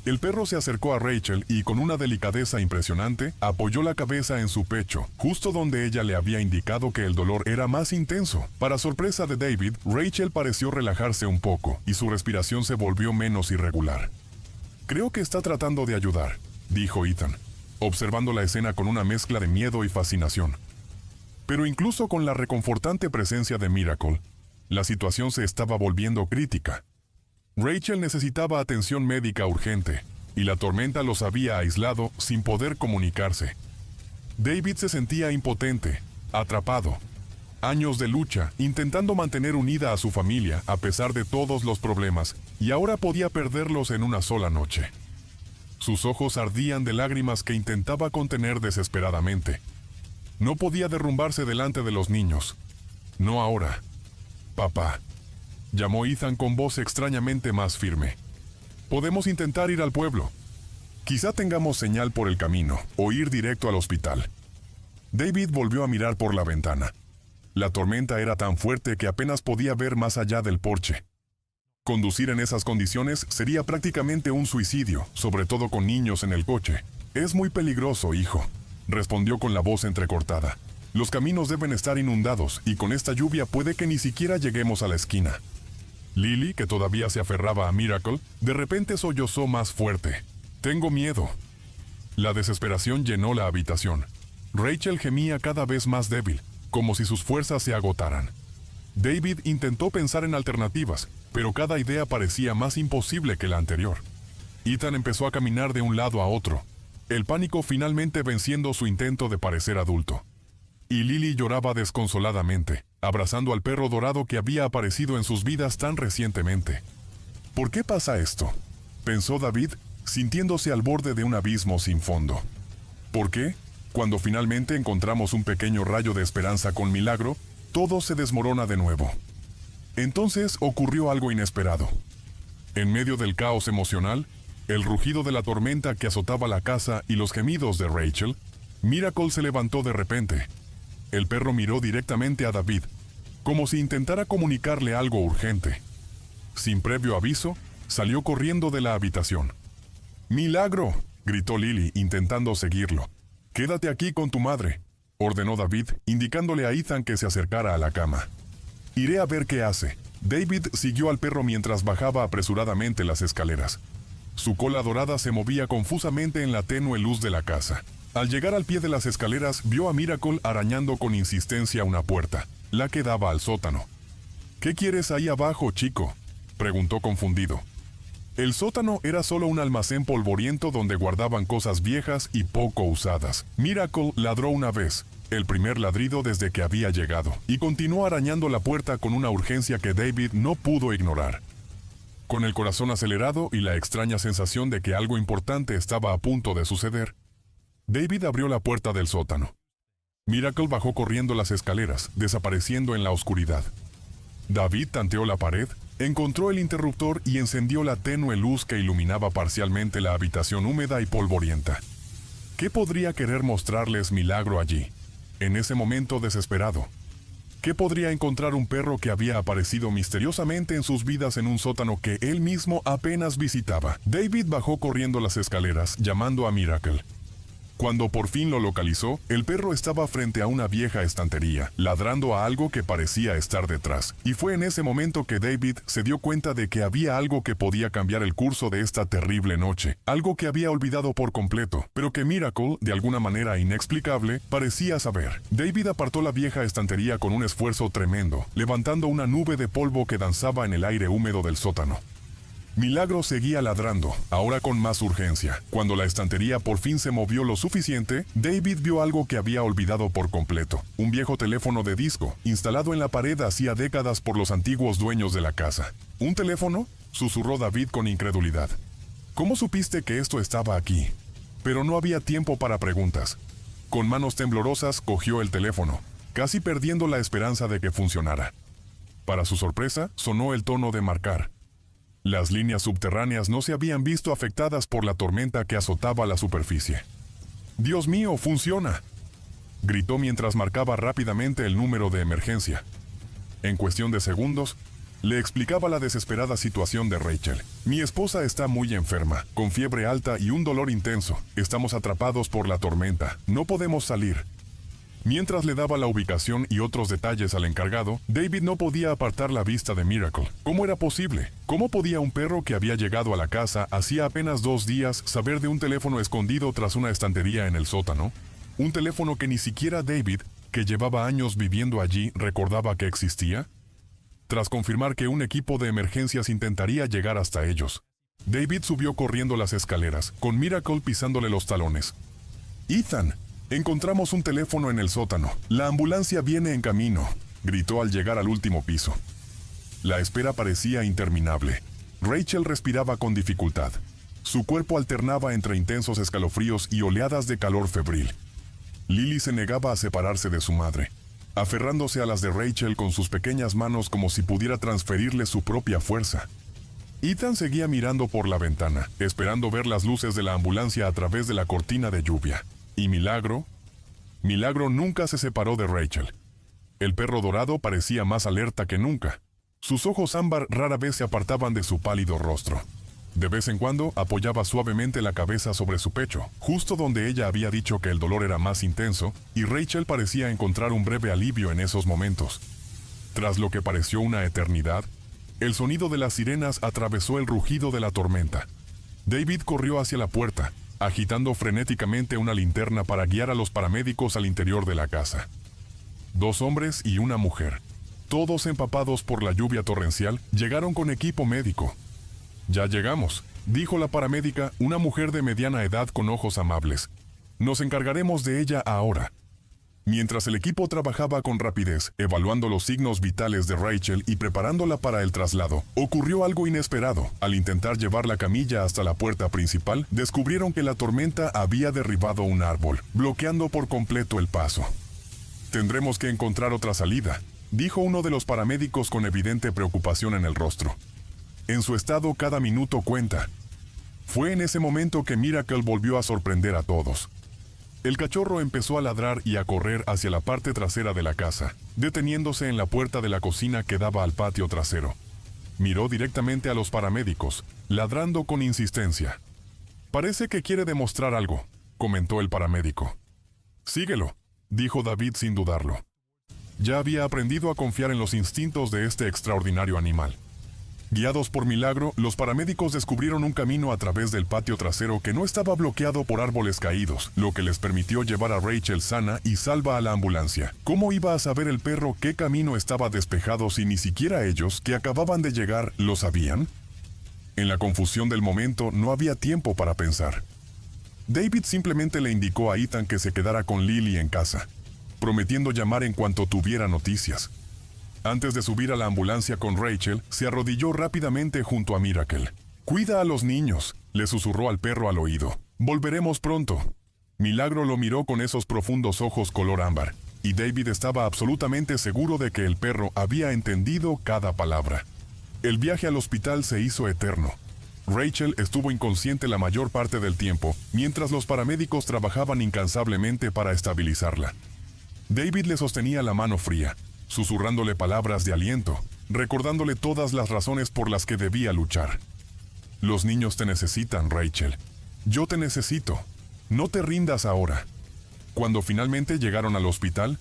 El perro se acercó a Rachel y, con una delicadeza impresionante, apoyó la cabeza en su pecho, justo donde ella le había indicado que el dolor era más intenso. Para sorpresa de David, Rachel pareció relajarse un poco, y su respiración se volvió menos irregular. «Creo que está tratando de ayudar», dijo Ethan, observando la escena con una mezcla de miedo y fascinación. Pero incluso con la reconfortante presencia de Miracle, la situación se estaba volviendo crítica. Rachel necesitaba atención médica urgente, y la tormenta los había aislado sin poder comunicarse. David se sentía impotente, atrapado. Años de lucha, intentando mantener unida a su familia a pesar de todos los problemas, y ahora podía perderlos en una sola noche. Sus ojos ardían de lágrimas que intentaba contener desesperadamente. No podía derrumbarse delante de los niños. «No ahora. Papá», llamó Ethan con voz extrañamente más firme. «Podemos intentar ir al pueblo. Quizá tengamos señal por el camino, o ir directo al hospital». David volvió a mirar por la ventana. La tormenta era tan fuerte que apenas podía ver más allá del porche. Conducir en esas condiciones sería prácticamente un suicidio, sobre todo con niños en el coche. «Es muy peligroso, hijo», respondió con la voz entrecortada. «Los caminos deben estar inundados, y con esta lluvia puede que ni siquiera lleguemos a la esquina». Lily, que todavía se aferraba a Miracle, de repente sollozó más fuerte. «Tengo miedo». La desesperación llenó la habitación. Rachel gemía cada vez más débil, como si sus fuerzas se agotaran. David intentó pensar en alternativas, pero cada idea parecía más imposible que la anterior. Ethan empezó a caminar de un lado a otro, el pánico finalmente venciendo su intento de parecer adulto. Y Lily lloraba desconsoladamente, abrazando al perro dorado que había aparecido en sus vidas tan recientemente. «¿Por qué pasa esto?», pensó David, sintiéndose al borde de un abismo sin fondo. «¿Por qué? Cuando finalmente encontramos un pequeño rayo de esperanza con Milagro, todo se desmorona de nuevo». Entonces ocurrió algo inesperado. En medio del caos emocional, el rugido de la tormenta que azotaba la casa y los gemidos de Rachel, Miracle se levantó de repente. El perro miró directamente a David, como si intentara comunicarle algo urgente. Sin previo aviso, salió corriendo de la habitación. «¡Milagro!», gritó Lily, intentando seguirlo. «Quédate aquí con tu madre», ordenó David, indicándole a Ethan que se acercara a la cama. «Iré a ver qué hace». David siguió al perro mientras bajaba apresuradamente las escaleras. Su cola dorada se movía confusamente en la tenue luz de la casa. Al llegar al pie de las escaleras, vio a Miracle arañando con insistencia una puerta, la que daba al sótano. «¿Qué quieres ahí abajo, chico?», preguntó confundido. El sótano era solo un almacén polvoriento donde guardaban cosas viejas y poco usadas. Miracle ladró una vez, el primer ladrido desde que había llegado, y continuó arañando la puerta con una urgencia que David no pudo ignorar. Con el corazón acelerado y la extraña sensación de que algo importante estaba a punto de suceder, David abrió la puerta del sótano. Miracle bajó corriendo las escaleras, desapareciendo en la oscuridad. David tanteó la pared, encontró el interruptor y encendió la tenue luz que iluminaba parcialmente la habitación húmeda y polvorienta. ¿Qué podría querer mostrarles Milagro allí, en ese momento desesperado? ¿Qué podría encontrar un perro que había aparecido misteriosamente en sus vidas en un sótano que él mismo apenas visitaba? David bajó corriendo las escaleras, llamando a Miracle. Cuando por fin lo localizó, el perro estaba frente a una vieja estantería, ladrando a algo que parecía estar detrás. Y fue en ese momento que David se dio cuenta de que había algo que podía cambiar el curso de esta terrible noche. Algo que había olvidado por completo, pero que Miracle, de alguna manera inexplicable, parecía saber. David apartó la vieja estantería con un esfuerzo tremendo, levantando una nube de polvo que danzaba en el aire húmedo del sótano. Milagro seguía ladrando, ahora con más urgencia. Cuando la estantería por fin se movió lo suficiente, David vio algo que había olvidado por completo. Un viejo teléfono de disco, instalado en la pared hacía décadas por los antiguos dueños de la casa. ¿Un teléfono?, susurró David con incredulidad. ¿Cómo supiste que esto estaba aquí? Pero no había tiempo para preguntas. Con manos temblorosas cogió el teléfono, casi perdiendo la esperanza de que funcionara. Para su sorpresa, sonó el tono de marcar. Las líneas subterráneas no se habían visto afectadas por la tormenta que azotaba la superficie. ¡Dios mío, funciona!, gritó mientras marcaba rápidamente el número de emergencia. En cuestión de segundos, le explicaba la desesperada situación de Rachel. Mi esposa está muy enferma, con fiebre alta y un dolor intenso. Estamos atrapados por la tormenta. No podemos salir. Mientras le daba la ubicación y otros detalles al encargado, David no podía apartar la vista de Miracle. ¿Cómo era posible? ¿Cómo podía un perro que había llegado a la casa hacía apenas 2 días saber de un teléfono escondido tras una estantería en el sótano? Un teléfono que ni siquiera David, que llevaba años viviendo allí, recordaba que existía. Tras confirmar que un equipo de emergencias intentaría llegar hasta ellos, David subió corriendo las escaleras, con Miracle pisándole los talones. «Ethan, encontramos un teléfono en el sótano. La ambulancia viene en camino», gritó al llegar al último piso. La espera parecía interminable. Rachel respiraba con dificultad. Su cuerpo alternaba entre intensos escalofríos y oleadas de calor febril. Lily se negaba a separarse de su madre, aferrándose a las de Rachel con sus pequeñas manos como si pudiera transferirle su propia fuerza. Ethan seguía mirando por la ventana, esperando ver las luces de la ambulancia a través de la cortina de lluvia. Y Milagro nunca se separó de Rachel. El perro dorado parecía más alerta que nunca. Sus ojos ámbar rara vez se apartaban de su pálido rostro. De vez en cuando apoyaba suavemente la cabeza sobre su pecho, justo donde ella había dicho que el dolor era más intenso, y Rachel parecía encontrar un breve alivio en esos momentos. Tras lo que pareció una eternidad, el sonido de las sirenas atravesó el rugido de la tormenta. David corrió hacia la puerta, agitando frenéticamente una linterna para guiar a los paramédicos al interior de la casa. 2 hombres y una mujer, todos empapados por la lluvia torrencial, llegaron con equipo médico. «Ya llegamos», dijo la paramédica, una mujer de mediana edad con ojos amables. «Nos encargaremos de ella ahora». Mientras el equipo trabajaba con rapidez, evaluando los signos vitales de Rachel y preparándola para el traslado, ocurrió algo inesperado. Al intentar llevar la camilla hasta la puerta principal, descubrieron que la tormenta había derribado un árbol, bloqueando por completo el paso. «Tendremos que encontrar otra salida», dijo uno de los paramédicos con evidente preocupación en el rostro. «En su estado cada minuto cuenta». Fue en ese momento que Miracle volvió a sorprender a todos. El cachorro empezó a ladrar y a correr hacia la parte trasera de la casa, deteniéndose en la puerta de la cocina que daba al patio trasero. Miró directamente a los paramédicos, ladrando con insistencia. «Parece que quiere demostrar algo», comentó el paramédico. «Síguelo», dijo David sin dudarlo. Ya había aprendido a confiar en los instintos de este extraordinario animal. Guiados por Milagro, los paramédicos descubrieron un camino a través del patio trasero que no estaba bloqueado por árboles caídos, lo que les permitió llevar a Rachel sana y salva a la ambulancia. ¿Cómo iba a saber el perro qué camino estaba despejado si ni siquiera ellos, que acababan de llegar, lo sabían? En la confusión del momento no había tiempo para pensar. David simplemente le indicó a Ethan que se quedara con Lily en casa. prometiendo llamar en cuanto tuviera noticias. Antes de subir a la ambulancia con Rachel, se arrodilló rápidamente junto a Miracle. «Cuida a los niños», le susurró al perro al oído. «Volveremos pronto». Milagro lo miró con esos profundos ojos color ámbar, y David estaba absolutamente seguro de que el perro había entendido cada palabra. El viaje al hospital se hizo eterno. Rachel estuvo inconsciente la mayor parte del tiempo, mientras los paramédicos trabajaban incansablemente para estabilizarla. David le sostenía la mano fría, susurrándole palabras de aliento, recordándole todas las razones por las que debía luchar. «Los niños te necesitan, Rachel. Yo te necesito. No te rindas ahora». Cuando finalmente llegaron al hospital,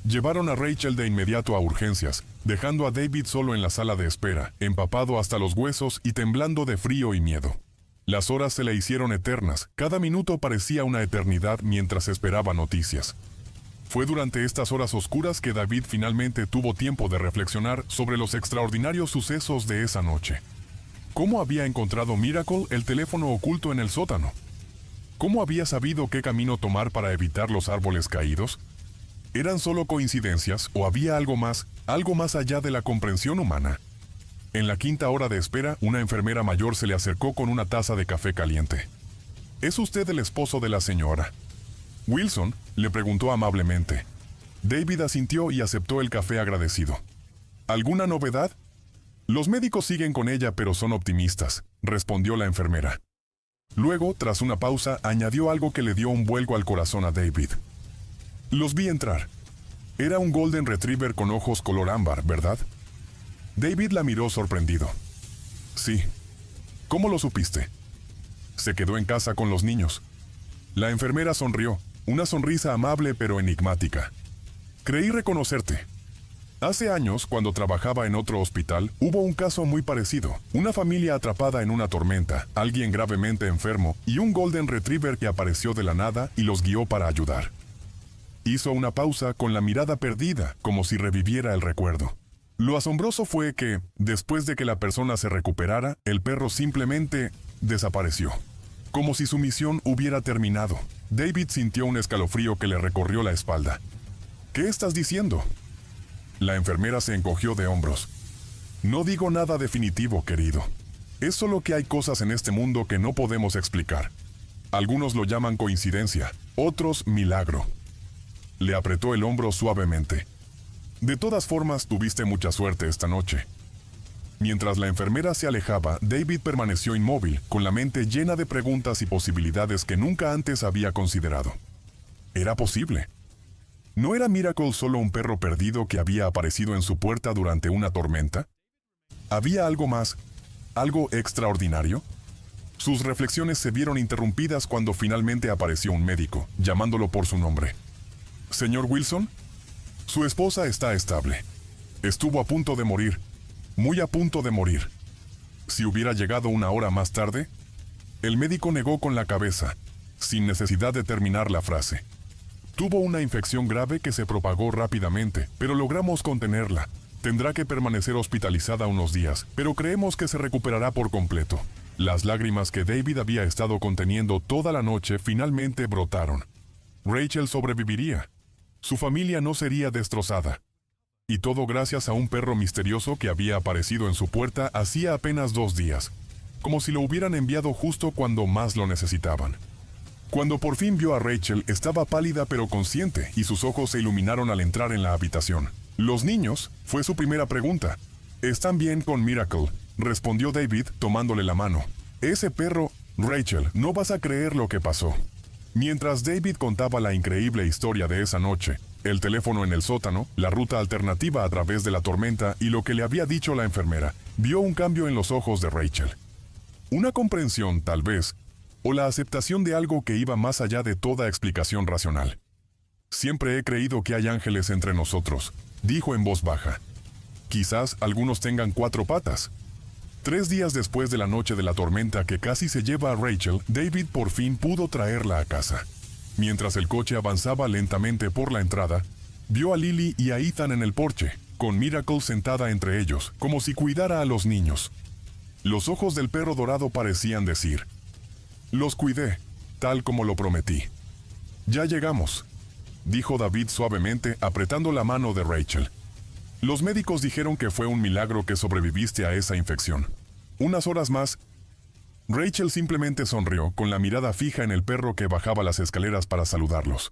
llevaron a Rachel de inmediato a urgencias, dejando a David solo en la sala de espera, empapado hasta los huesos y temblando de frío y miedo. Las horas se le hicieron eternas, cada minuto parecía una eternidad mientras esperaba noticias. Fue durante estas horas oscuras que David finalmente tuvo tiempo de reflexionar sobre los extraordinarios sucesos de esa noche. ¿Cómo había encontrado Miracle el teléfono oculto en el sótano? ¿Cómo había sabido qué camino tomar para evitar los árboles caídos? ¿Eran solo coincidencias o había algo más allá de la comprensión humana? En la quinta hora de espera, una enfermera mayor se le acercó con una taza de café caliente. «¿Es usted el esposo de la señora Wilson?», le preguntó amablemente. David asintió y aceptó el café agradecido. «¿Alguna novedad?». «Los médicos siguen con ella, pero son optimistas», respondió la enfermera. Luego, tras una pausa, añadió algo que le dio un vuelco al corazón a David. «Los vi entrar. Era un Golden Retriever con ojos color ámbar, ¿verdad?». David la miró sorprendido. «Sí». «¿Cómo lo supiste?». «Se quedó en casa con los niños». La enfermera sonrió, una sonrisa amable pero enigmática. «Creí reconocerte. Hace años, cuando trabajaba en otro hospital, hubo un caso muy parecido. Una familia atrapada en una tormenta, alguien gravemente enfermo y un Golden Retriever que apareció de la nada y los guió para ayudar». Hizo una pausa con la mirada perdida, como si reviviera el recuerdo. Lo asombroso fue que, después de que la persona se recuperara, el perro simplemente desapareció. Como si su misión hubiera terminado. David sintió un escalofrío que le recorrió la espalda. «¿Qué estás diciendo?». La enfermera se encogió de hombros. «No digo nada definitivo, querido. Es solo que hay cosas en este mundo que no podemos explicar. Algunos lo llaman coincidencia, otros milagro». Le apretó el hombro suavemente. «De todas formas, tuviste mucha suerte esta noche». Mientras la enfermera se alejaba, David permaneció inmóvil, con la mente llena de preguntas y posibilidades que nunca antes había considerado. ¿Era posible? ¿No era Miracle solo un perro perdido que había aparecido en su puerta durante una tormenta? ¿Había algo más? ¿Algo extraordinario? Sus reflexiones se vieron interrumpidas cuando finalmente apareció un médico, llamándolo por su nombre. «¿Señor Wilson? Su esposa está estable. Estuvo a punto de morir. Muy a punto de morir. Si hubiera llegado una hora más tarde». El médico negó con la cabeza, sin necesidad de terminar la frase. «Tuvo una infección grave que se propagó rápidamente, pero logramos contenerla. Tendrá que permanecer hospitalizada unos días, pero creemos que se recuperará por completo». Las lágrimas que David había estado conteniendo toda la noche finalmente brotaron. Rachel sobreviviría. Su familia no sería destrozada. Y todo gracias a un perro misterioso que había aparecido en su puerta hacía apenas 2 días, como si lo hubieran enviado justo cuando más lo necesitaban. Cuando por fin vio a Rachel, estaba pálida pero consciente y sus ojos se iluminaron al entrar en la habitación. «¿Los niños?», fue su primera pregunta. «Están bien con Miracle», respondió David tomándole la mano. «Ese perro, Rachel, no vas a creer lo que pasó». Mientras David contaba la increíble historia de esa noche, el teléfono en el sótano, la ruta alternativa a través de la tormenta y lo que le había dicho la enfermera, vio un cambio en los ojos de Rachel. Una comprensión, tal vez, o la aceptación de algo que iba más allá de toda explicación racional. «Siempre he creído que hay ángeles entre nosotros», dijo en voz baja. «Quizás algunos tengan 4 patas». 3 días después de la noche de la tormenta que casi se lleva a Rachel, David por fin pudo traerla a casa. Mientras el coche avanzaba lentamente por la entrada, vio a Lily y a Ethan en el porche, con Miracle sentada entre ellos, como si cuidara a los niños. Los ojos del perro dorado parecían decir: «Los cuidé, tal como lo prometí». «Ya llegamos». dijo David suavemente, apretando la mano de Rachel. Los médicos dijeron que fue un milagro que sobreviviste a esa infección. Unas horas más. Rachel simplemente sonrió, con la mirada fija en el perro que bajaba las escaleras para saludarlos.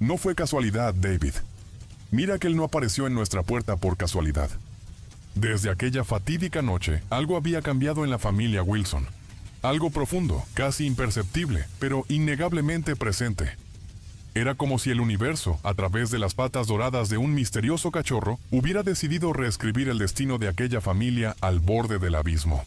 No fue casualidad, David. Mira que él no apareció en nuestra puerta por casualidad. Desde aquella fatídica noche, algo había cambiado en la familia Wilson. Algo profundo, casi imperceptible, pero innegablemente presente. Era como si el universo, a través de las patas doradas de un misterioso cachorro, hubiera decidido reescribir el destino de aquella familia al borde del abismo.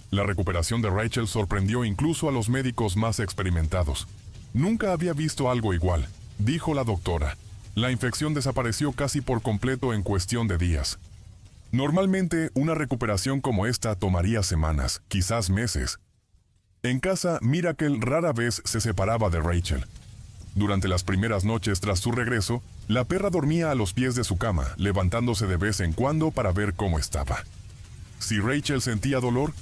La recuperación de Rachel sorprendió incluso a los médicos más experimentados. Nunca había visto algo igual, dijo la doctora. La infección desapareció casi por completo en cuestión de días. Normalmente, una recuperación como esta tomaría semanas, quizás meses. En casa, Miracle rara vez se separaba de Rachel. Durante las primeras noches tras su regreso, la perra dormía a los pies de su cama, levantándose de vez en cuando para ver cómo estaba. Si Rachel sentía dolor,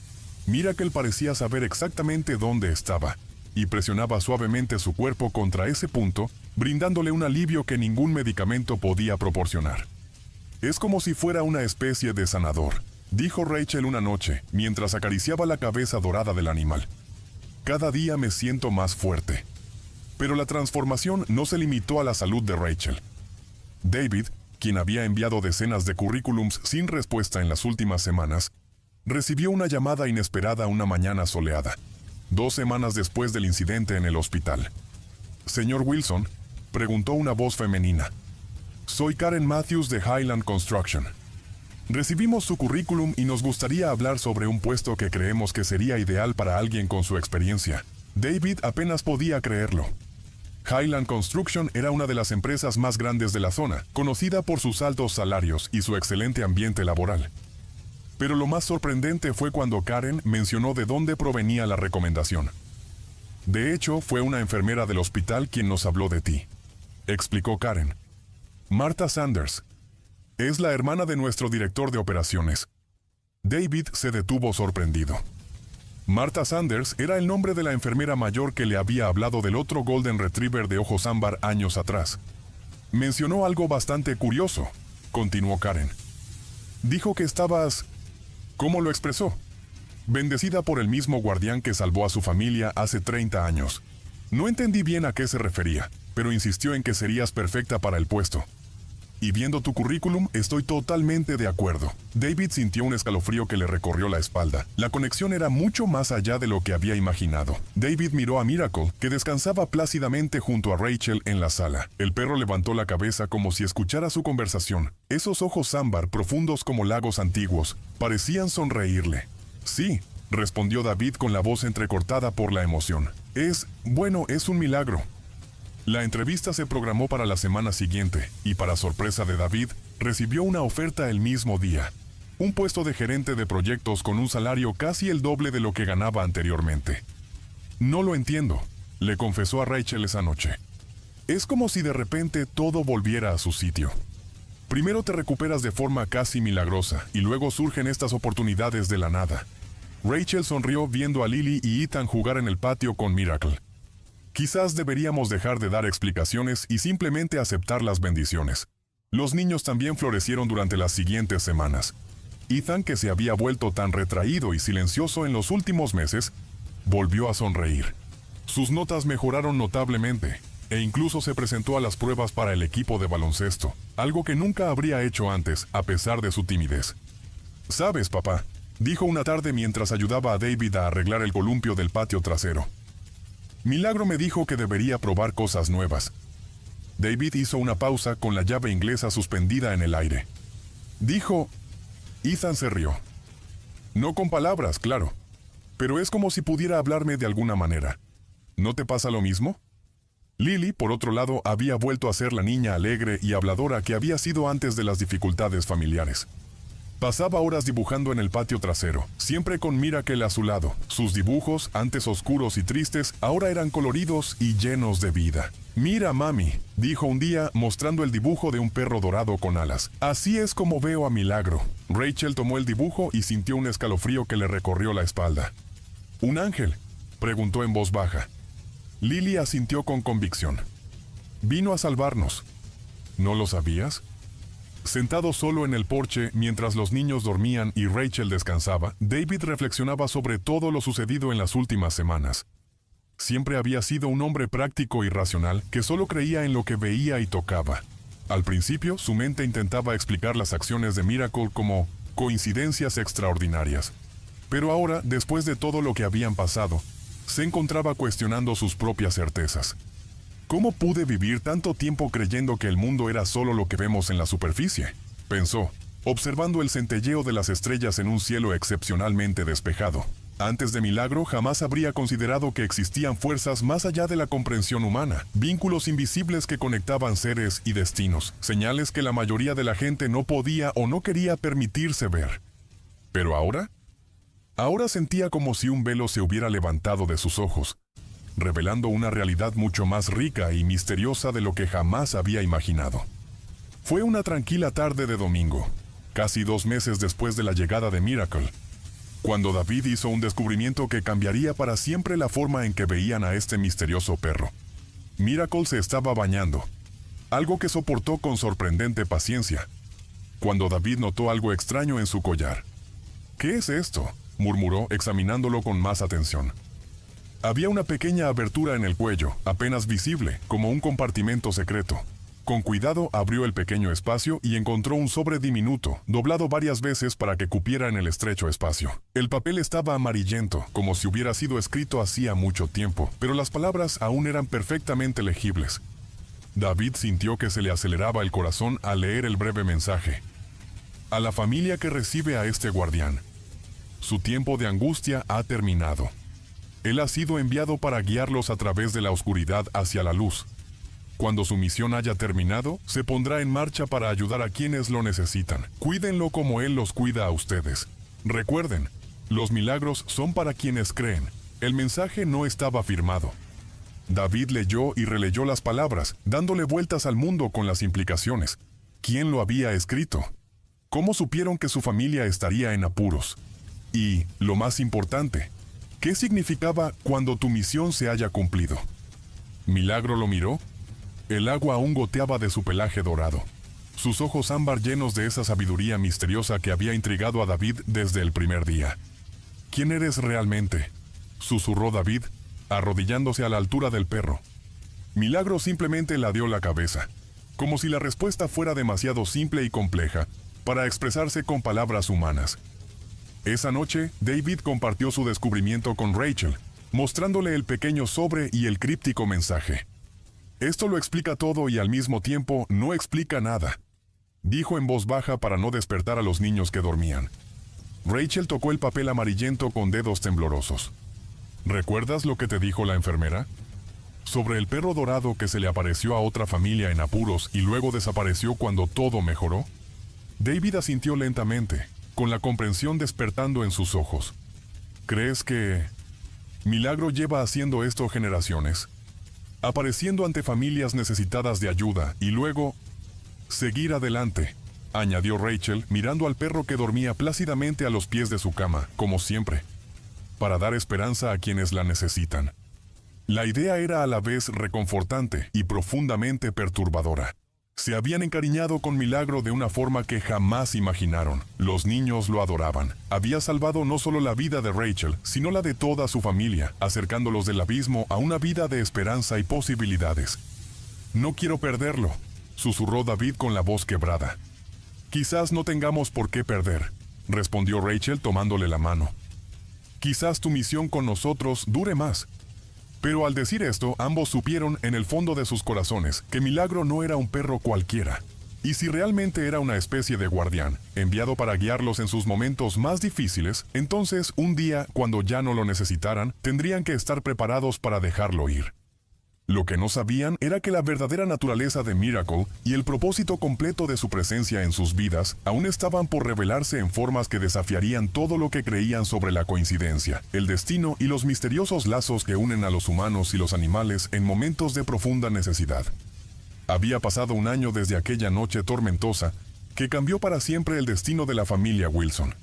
Miracle parecía saber exactamente dónde estaba, y presionaba suavemente su cuerpo contra ese punto, brindándole un alivio que ningún medicamento podía proporcionar. Es como si fuera una especie de sanador, dijo Rachel una noche, mientras acariciaba la cabeza dorada del animal. Cada día me siento más fuerte. Pero la transformación no se limitó a la salud de Rachel. David, quien había enviado decenas de currículums sin respuesta en las últimas semanas, recibió una llamada inesperada una mañana soleada, 2 semanas después del incidente en el hospital. «Señor Wilson», preguntó una voz femenina. «Soy Karen Matthews de Highland Construction. Recibimos su currículum y nos gustaría hablar sobre un puesto que creemos que sería ideal para alguien con su experiencia». David apenas podía creerlo. Highland Construction era una de las empresas más grandes de la zona, conocida por sus altos salarios y su excelente ambiente laboral. Pero lo más sorprendente fue cuando Karen mencionó de dónde provenía la recomendación. «De hecho, fue una enfermera del hospital quien nos habló de ti», explicó Karen. «Martha Sanders. Es la hermana de nuestro director de operaciones». David se detuvo sorprendido. Martha Sanders era el nombre de la enfermera mayor que le había hablado del otro Golden Retriever de ojos ámbar años atrás. «Mencionó algo bastante curioso», continuó Karen. «Dijo que estabas... ¿Cómo lo expresó? Bendecida por el mismo guardián que salvó a su familia hace 30 años. No entendí bien a qué se refería, pero insistió en que serías perfecta para el puesto. Y viendo tu currículum, estoy totalmente de acuerdo». David sintió un escalofrío que le recorrió la espalda. La conexión era mucho más allá de lo que había imaginado. David miró a Miracle, que descansaba plácidamente junto a Rachel en la sala. El perro levantó la cabeza como si escuchara su conversación. Esos ojos ámbar, profundos como lagos antiguos, parecían sonreírle. «Sí», respondió David con la voz entrecortada por la emoción. Es un milagro». La entrevista se programó para la semana siguiente, y para sorpresa de David, recibió una oferta el mismo día. Un puesto de gerente de proyectos con un salario casi el doble de lo que ganaba anteriormente. «No lo entiendo», le confesó a Rachel esa noche. «Es como si de repente todo volviera a su sitio. Primero te recuperas de forma casi milagrosa, y luego surgen estas oportunidades de la nada». Rachel sonrió viendo a Lily y Ethan jugar en el patio con Miracle. «Quizás deberíamos dejar de dar explicaciones y simplemente aceptar las bendiciones». Los niños también florecieron durante las siguientes semanas. Ethan, que se había vuelto tan retraído y silencioso en los últimos meses, volvió a sonreír. Sus notas mejoraron notablemente, e incluso se presentó a las pruebas para el equipo de baloncesto, algo que nunca habría hecho antes, a pesar de su timidez. «¿Sabes, papá?», dijo una tarde mientras ayudaba a David a arreglar el columpio del patio trasero. «Milagro me dijo que debería probar cosas nuevas». David hizo una pausa con la llave inglesa suspendida en el aire. Dijo... Ethan se rió. «No con palabras, claro. Pero es como si pudiera hablarme de alguna manera. ¿No te pasa lo mismo?» Lily, por otro lado, había vuelto a ser la niña alegre y habladora que había sido antes de las dificultades familiares. Pasaba horas dibujando en el patio trasero, siempre con Miracle a su lado. Sus dibujos, antes oscuros y tristes, ahora eran coloridos y llenos de vida. «Mira, mami», dijo un día, mostrando el dibujo de un perro dorado con alas. «Así es como veo a Milagro». Rachel tomó el dibujo y sintió un escalofrío que le recorrió la espalda. «¿Un ángel?», preguntó en voz baja. Lily asintió con convicción. Vino a salvarnos. ¿No lo sabías? Sentado solo en el porche mientras los niños dormían y Rachel descansaba, David reflexionaba sobre todo lo sucedido en las últimas semanas. Siempre había sido un hombre práctico y racional que solo creía en lo que veía y tocaba. Al principio, su mente intentaba explicar las acciones de Miracle como coincidencias extraordinarias. Pero ahora, después de todo lo que habían pasado, se encontraba cuestionando sus propias certezas. ¿Cómo pude vivir tanto tiempo creyendo que el mundo era solo lo que vemos en la superficie?, pensó, observando el centelleo de las estrellas en un cielo excepcionalmente despejado. Antes de Milagro jamás habría considerado que existían fuerzas más allá de la comprensión humana, vínculos invisibles que conectaban seres y destinos, señales que la mayoría de la gente no podía o no quería permitirse ver. Pero ahora sentía como si un velo se hubiera levantado de sus ojos, revelando una realidad mucho más rica y misteriosa de lo que jamás había imaginado. Fue una tranquila tarde de domingo, casi 2 meses después de la llegada de Miracle, cuando David hizo un descubrimiento que cambiaría para siempre la forma en que veían a este misterioso perro. Miracle se estaba bañando, algo que soportó con sorprendente paciencia, cuando David notó algo extraño en su collar. «¿Qué es esto?», murmuró, examinándolo con más atención. Había una pequeña abertura en el cuello, apenas visible, como un compartimento secreto. Con cuidado abrió el pequeño espacio y encontró un sobre diminuto, doblado varias veces para que cupiera en el estrecho espacio. El papel estaba amarillento, como si hubiera sido escrito hacía mucho tiempo, pero las palabras aún eran perfectamente legibles. David sintió que se le aceleraba el corazón al leer el breve mensaje. A la familia que recibe a este guardián. Su tiempo de angustia ha terminado. Él ha sido enviado para guiarlos a través de la oscuridad hacia la luz. Cuando su misión haya terminado, se pondrá en marcha para ayudar a quienes lo necesitan. Cuídenlo como Él los cuida a ustedes. Recuerden, los milagros son para quienes creen. El mensaje no estaba firmado. David leyó y releyó las palabras, dándole vueltas al mundo con las implicaciones. ¿Quién lo había escrito? ¿Cómo supieron que su familia estaría en apuros? Y, lo más importante, ¿qué significaba cuando tu misión se haya cumplido? Milagro lo miró. El agua aún goteaba de su pelaje dorado. Sus ojos ámbar llenos de esa sabiduría misteriosa que había intrigado a David desde el primer día. ¿Quién eres realmente?, susurró David, arrodillándose a la altura del perro. Milagro simplemente ladeó la cabeza, como si la respuesta fuera demasiado simple y compleja para expresarse con palabras humanas. Esa noche, David compartió su descubrimiento con Rachel, mostrándole el pequeño sobre y el críptico mensaje. «Esto lo explica todo y al mismo tiempo no explica nada», dijo en voz baja para no despertar a los niños que dormían. Rachel tocó el papel amarillento con dedos temblorosos. «¿Recuerdas lo que te dijo la enfermera? Sobre el perro dorado que se le apareció a otra familia en apuros y luego desapareció cuando todo mejoró». David asintió lentamente, con la comprensión despertando en sus ojos. «¿Crees que Milagro lleva haciendo esto generaciones? Apareciendo ante familias necesitadas de ayuda y luego seguir adelante», añadió Rachel, mirando al perro que dormía plácidamente a los pies de su cama, como siempre, para dar esperanza a quienes la necesitan. La idea era a la vez reconfortante y profundamente perturbadora. Se habían encariñado con Milagro de una forma que jamás imaginaron. Los niños lo adoraban. Había salvado no solo la vida de Rachel, sino la de toda su familia, acercándolos del abismo a una vida de esperanza y posibilidades. «No quiero perderlo», susurró David con la voz quebrada. «Quizás no tengamos por qué perder», respondió Rachel tomándole la mano. «Quizás tu misión con nosotros dure más». Pero al decir esto, ambos supieron en el fondo de sus corazones que Milagro no era un perro cualquiera. Y si realmente era una especie de guardián, enviado para guiarlos en sus momentos más difíciles, entonces un día, cuando ya no lo necesitaran, tendrían que estar preparados para dejarlo ir. Lo que no sabían era que la verdadera naturaleza de Miracle y el propósito completo de su presencia en sus vidas aún estaban por revelarse en formas que desafiarían todo lo que creían sobre la coincidencia, el destino y los misteriosos lazos que unen a los humanos y los animales en momentos de profunda necesidad. Había pasado un año desde aquella noche tormentosa que cambió para siempre el destino de la familia Wilson.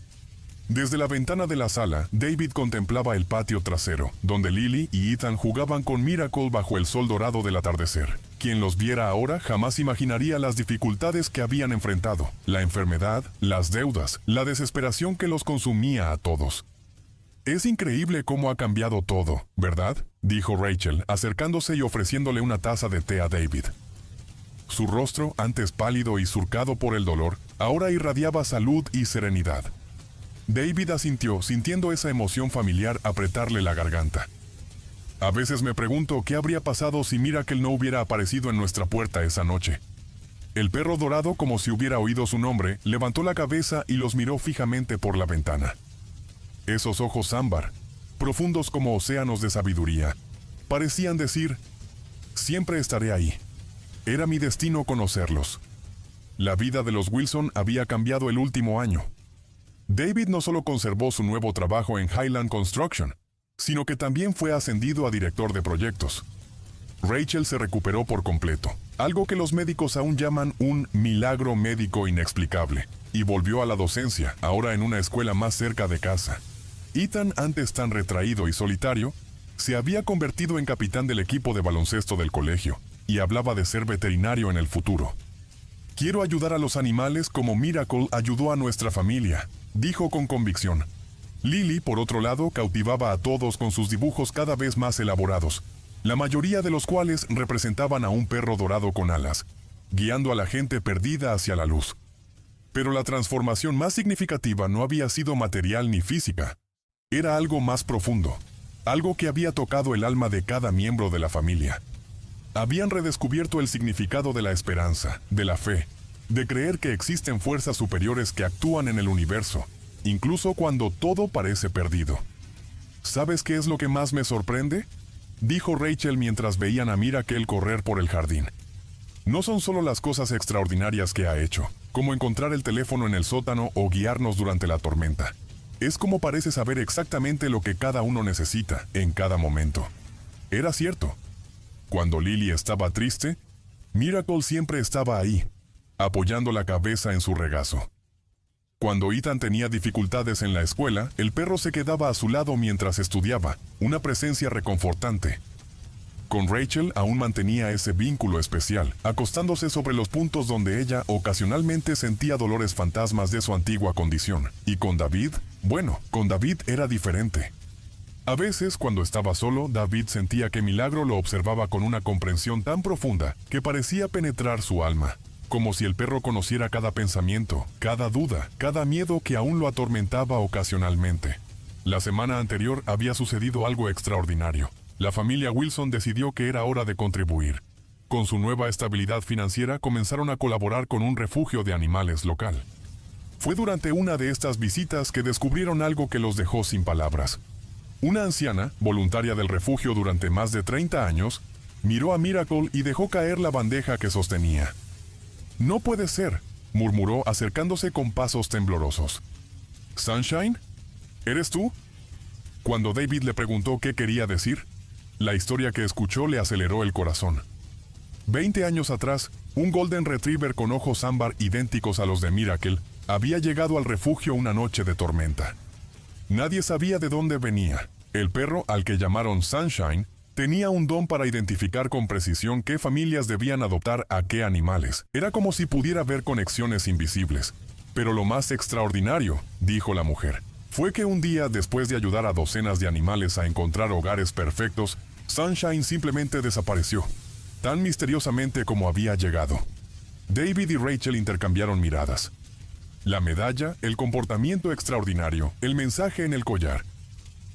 Desde la ventana de la sala, David contemplaba el patio trasero, donde Lily y Ethan jugaban con Miracle bajo el sol dorado del atardecer. Quien los viera ahora jamás imaginaría las dificultades que habían enfrentado, la enfermedad, las deudas, la desesperación que los consumía a todos. Es increíble cómo ha cambiado todo, ¿verdad?, dijo Rachel, acercándose y ofreciéndole una taza de té a David. Su rostro, antes pálido y surcado por el dolor, ahora irradiaba salud y serenidad. David asintió, sintiendo esa emoción familiar apretarle la garganta. A veces me pregunto qué habría pasado si Miracle no hubiera aparecido en nuestra puerta esa noche. El perro dorado, como si hubiera oído su nombre, levantó la cabeza y los miró fijamente por la ventana. Esos ojos ámbar, profundos como océanos de sabiduría, parecían decir: siempre estaré ahí. Era mi destino conocerlos. La vida de los Wilson había cambiado el último año. David no solo conservó su nuevo trabajo en Highland Construction, sino que también fue ascendido a director de proyectos. Rachel se recuperó por completo, algo que los médicos aún llaman un milagro médico inexplicable, y volvió a la docencia, ahora en una escuela más cerca de casa. Ethan, antes tan retraído y solitario, se había convertido en capitán del equipo de baloncesto del colegio, y hablaba de ser veterinario en el futuro. «Quiero ayudar a los animales como Miracle ayudó a nuestra familia», dijo con convicción. Lily, por otro lado, cautivaba a todos con sus dibujos cada vez más elaborados, la mayoría de los cuales representaban a un perro dorado con alas, guiando a la gente perdida hacia la luz. Pero la transformación más significativa no había sido material ni física. Era algo más profundo, algo que había tocado el alma de cada miembro de la familia. Habían redescubierto el significado de la esperanza, de la fe, de creer que existen fuerzas superiores que actúan en el universo, incluso cuando todo parece perdido. ¿Sabes qué es lo que más me sorprende?, dijo Rachel mientras veían a Miracle correr por el jardín. No son solo las cosas extraordinarias que ha hecho, como encontrar el teléfono en el sótano o guiarnos durante la tormenta. Es como parece saber exactamente lo que cada uno necesita, en cada momento. Era cierto. Cuando Lily estaba triste, Miracle siempre estaba ahí, apoyando la cabeza en su regazo. Cuando Ethan tenía dificultades en la escuela, el perro se quedaba a su lado mientras estudiaba, una presencia reconfortante. Con Rachel aún mantenía ese vínculo especial, acostándose sobre los puntos donde ella ocasionalmente sentía dolores fantasmas de su antigua condición. Y con David, bueno, con David era diferente. A veces, cuando estaba solo, David sentía que Milagro lo observaba con una comprensión tan profunda que parecía penetrar su alma. Como si el perro conociera cada pensamiento, cada duda, cada miedo que aún lo atormentaba ocasionalmente. La semana anterior había sucedido algo extraordinario. La familia Wilson decidió que era hora de contribuir. Con su nueva estabilidad financiera comenzaron a colaborar con un refugio de animales local. Fue durante una de estas visitas que descubrieron algo que los dejó sin palabras. Una anciana, voluntaria del refugio durante más de 30 años, miró a Miracle y dejó caer la bandeja que sostenía. «No puede ser», murmuró acercándose con pasos temblorosos. «¿Sunshine? ¿Eres tú?». Cuando David le preguntó qué quería decir, la historia que escuchó le aceleró el corazón. 20 años atrás, un Golden Retriever con ojos ámbar idénticos a los de Miracle había llegado al refugio una noche de tormenta. Nadie sabía de dónde venía. El perro, al que llamaron Sunshine, tenía un don para identificar con precisión qué familias debían adoptar a qué animales. Era como si pudiera ver conexiones invisibles. Pero lo más extraordinario, dijo la mujer, fue que un día, después de ayudar a docenas de animales a encontrar hogares perfectos, Sunshine simplemente desapareció, tan misteriosamente como había llegado. David y Rachel intercambiaron miradas. La medalla, el comportamiento extraordinario, el mensaje en el collar.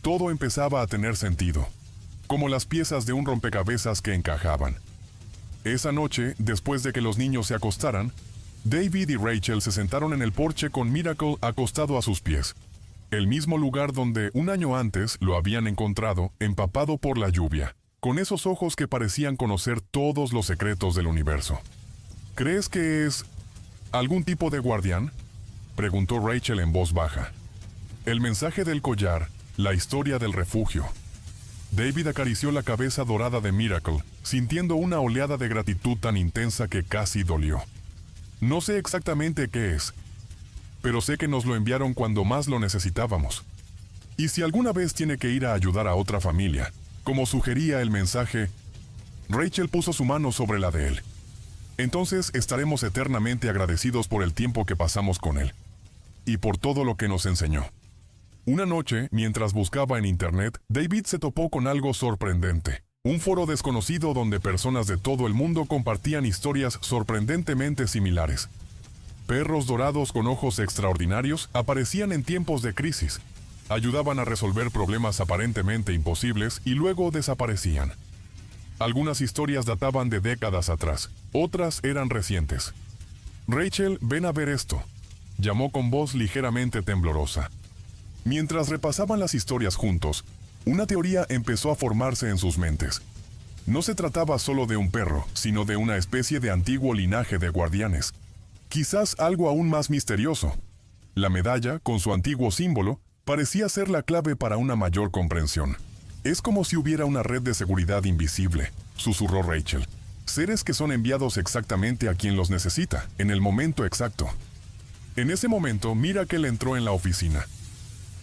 Todo empezaba a tener sentido, como las piezas de un rompecabezas que encajaban. Esa noche, después de que los niños se acostaran, David y Rachel se sentaron en el porche con Miracle acostado a sus pies. El mismo lugar donde un año antes lo habían encontrado, empapado por la lluvia, con esos ojos que parecían conocer todos los secretos del universo. ¿Crees que es algún tipo de guardián?, preguntó Rachel en voz baja. El mensaje del collar, la historia del refugio. David acarició la cabeza dorada de Miracle, sintiendo una oleada de gratitud tan intensa que casi dolió. No sé exactamente qué es, pero sé que nos lo enviaron cuando más lo necesitábamos. Y si alguna vez tiene que ir a ayudar a otra familia, como sugería el mensaje, Rachel puso su mano sobre la de él. Entonces estaremos eternamente agradecidos por el tiempo que pasamos con él. Y por todo lo que nos enseñó. Una noche, mientras buscaba en internet, David se topó con algo sorprendente. Un foro desconocido donde personas de todo el mundo compartían historias sorprendentemente similares. Perros dorados con ojos extraordinarios aparecían en tiempos de crisis. Ayudaban a resolver problemas aparentemente imposibles y luego desaparecían. Algunas historias databan de décadas atrás, otras eran recientes. Rachel, ven a ver esto, llamó con voz ligeramente temblorosa. Mientras repasaban las historias juntos, una teoría empezó a formarse en sus mentes. No se trataba solo de un perro, sino de una especie de antiguo linaje de guardianes. Quizás algo aún más misterioso. La medalla, con su antiguo símbolo, parecía ser la clave para una mayor comprensión. Es como si hubiera una red de seguridad invisible, susurró Rachel. Seres que son enviados exactamente a quien los necesita, en el momento exacto. En ese momento, Miracle entró en la oficina.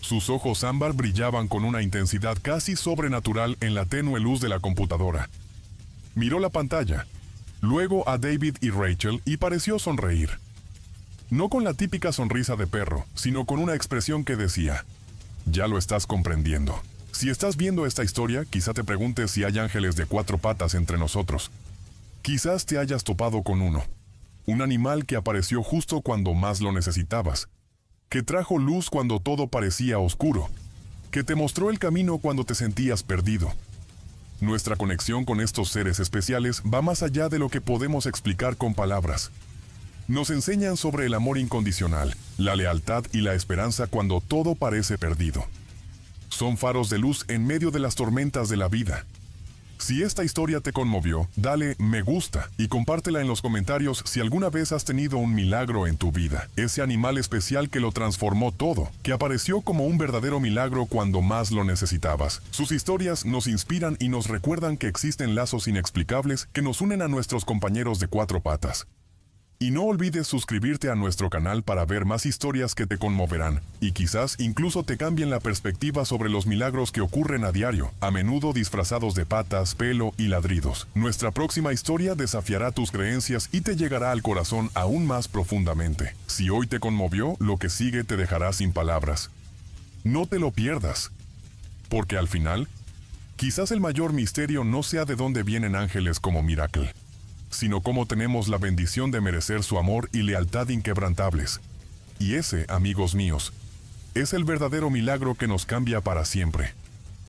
Sus ojos ámbar brillaban con una intensidad casi sobrenatural en la tenue luz de la computadora. Miró la pantalla, luego a David y Rachel y pareció sonreír. No con la típica sonrisa de perro, sino con una expresión que decía, ya lo estás comprendiendo. Si estás viendo esta historia, quizá te preguntes si hay ángeles de 4 patas entre nosotros. Quizás te hayas topado con uno. Un animal que apareció justo cuando más lo necesitabas. Que trajo luz cuando todo parecía oscuro. Que te mostró el camino cuando te sentías perdido. Nuestra conexión con estos seres especiales va más allá de lo que podemos explicar con palabras. Nos enseñan sobre el amor incondicional, la lealtad y la esperanza cuando todo parece perdido. Son faros de luz en medio de las tormentas de la vida. Si esta historia te conmovió, dale me gusta y compártela en los comentarios si alguna vez has tenido un milagro en tu vida. Ese animal especial que lo transformó todo, que apareció como un verdadero milagro cuando más lo necesitabas. Sus historias nos inspiran y nos recuerdan que existen lazos inexplicables que nos unen a nuestros compañeros de 4 patas. Y no olvides suscribirte a nuestro canal para ver más historias que te conmoverán, y quizás incluso te cambien la perspectiva sobre los milagros que ocurren a diario, a menudo disfrazados de patas, pelo y ladridos. Nuestra próxima historia desafiará tus creencias y te llegará al corazón aún más profundamente. Si hoy te conmovió, lo que sigue te dejará sin palabras. No te lo pierdas, porque al final, quizás el mayor misterio no sea de dónde vienen ángeles como Miracle, sino cómo tenemos la bendición de merecer su amor y lealtad inquebrantables. Y ese, amigos míos, es el verdadero milagro que nos cambia para siempre.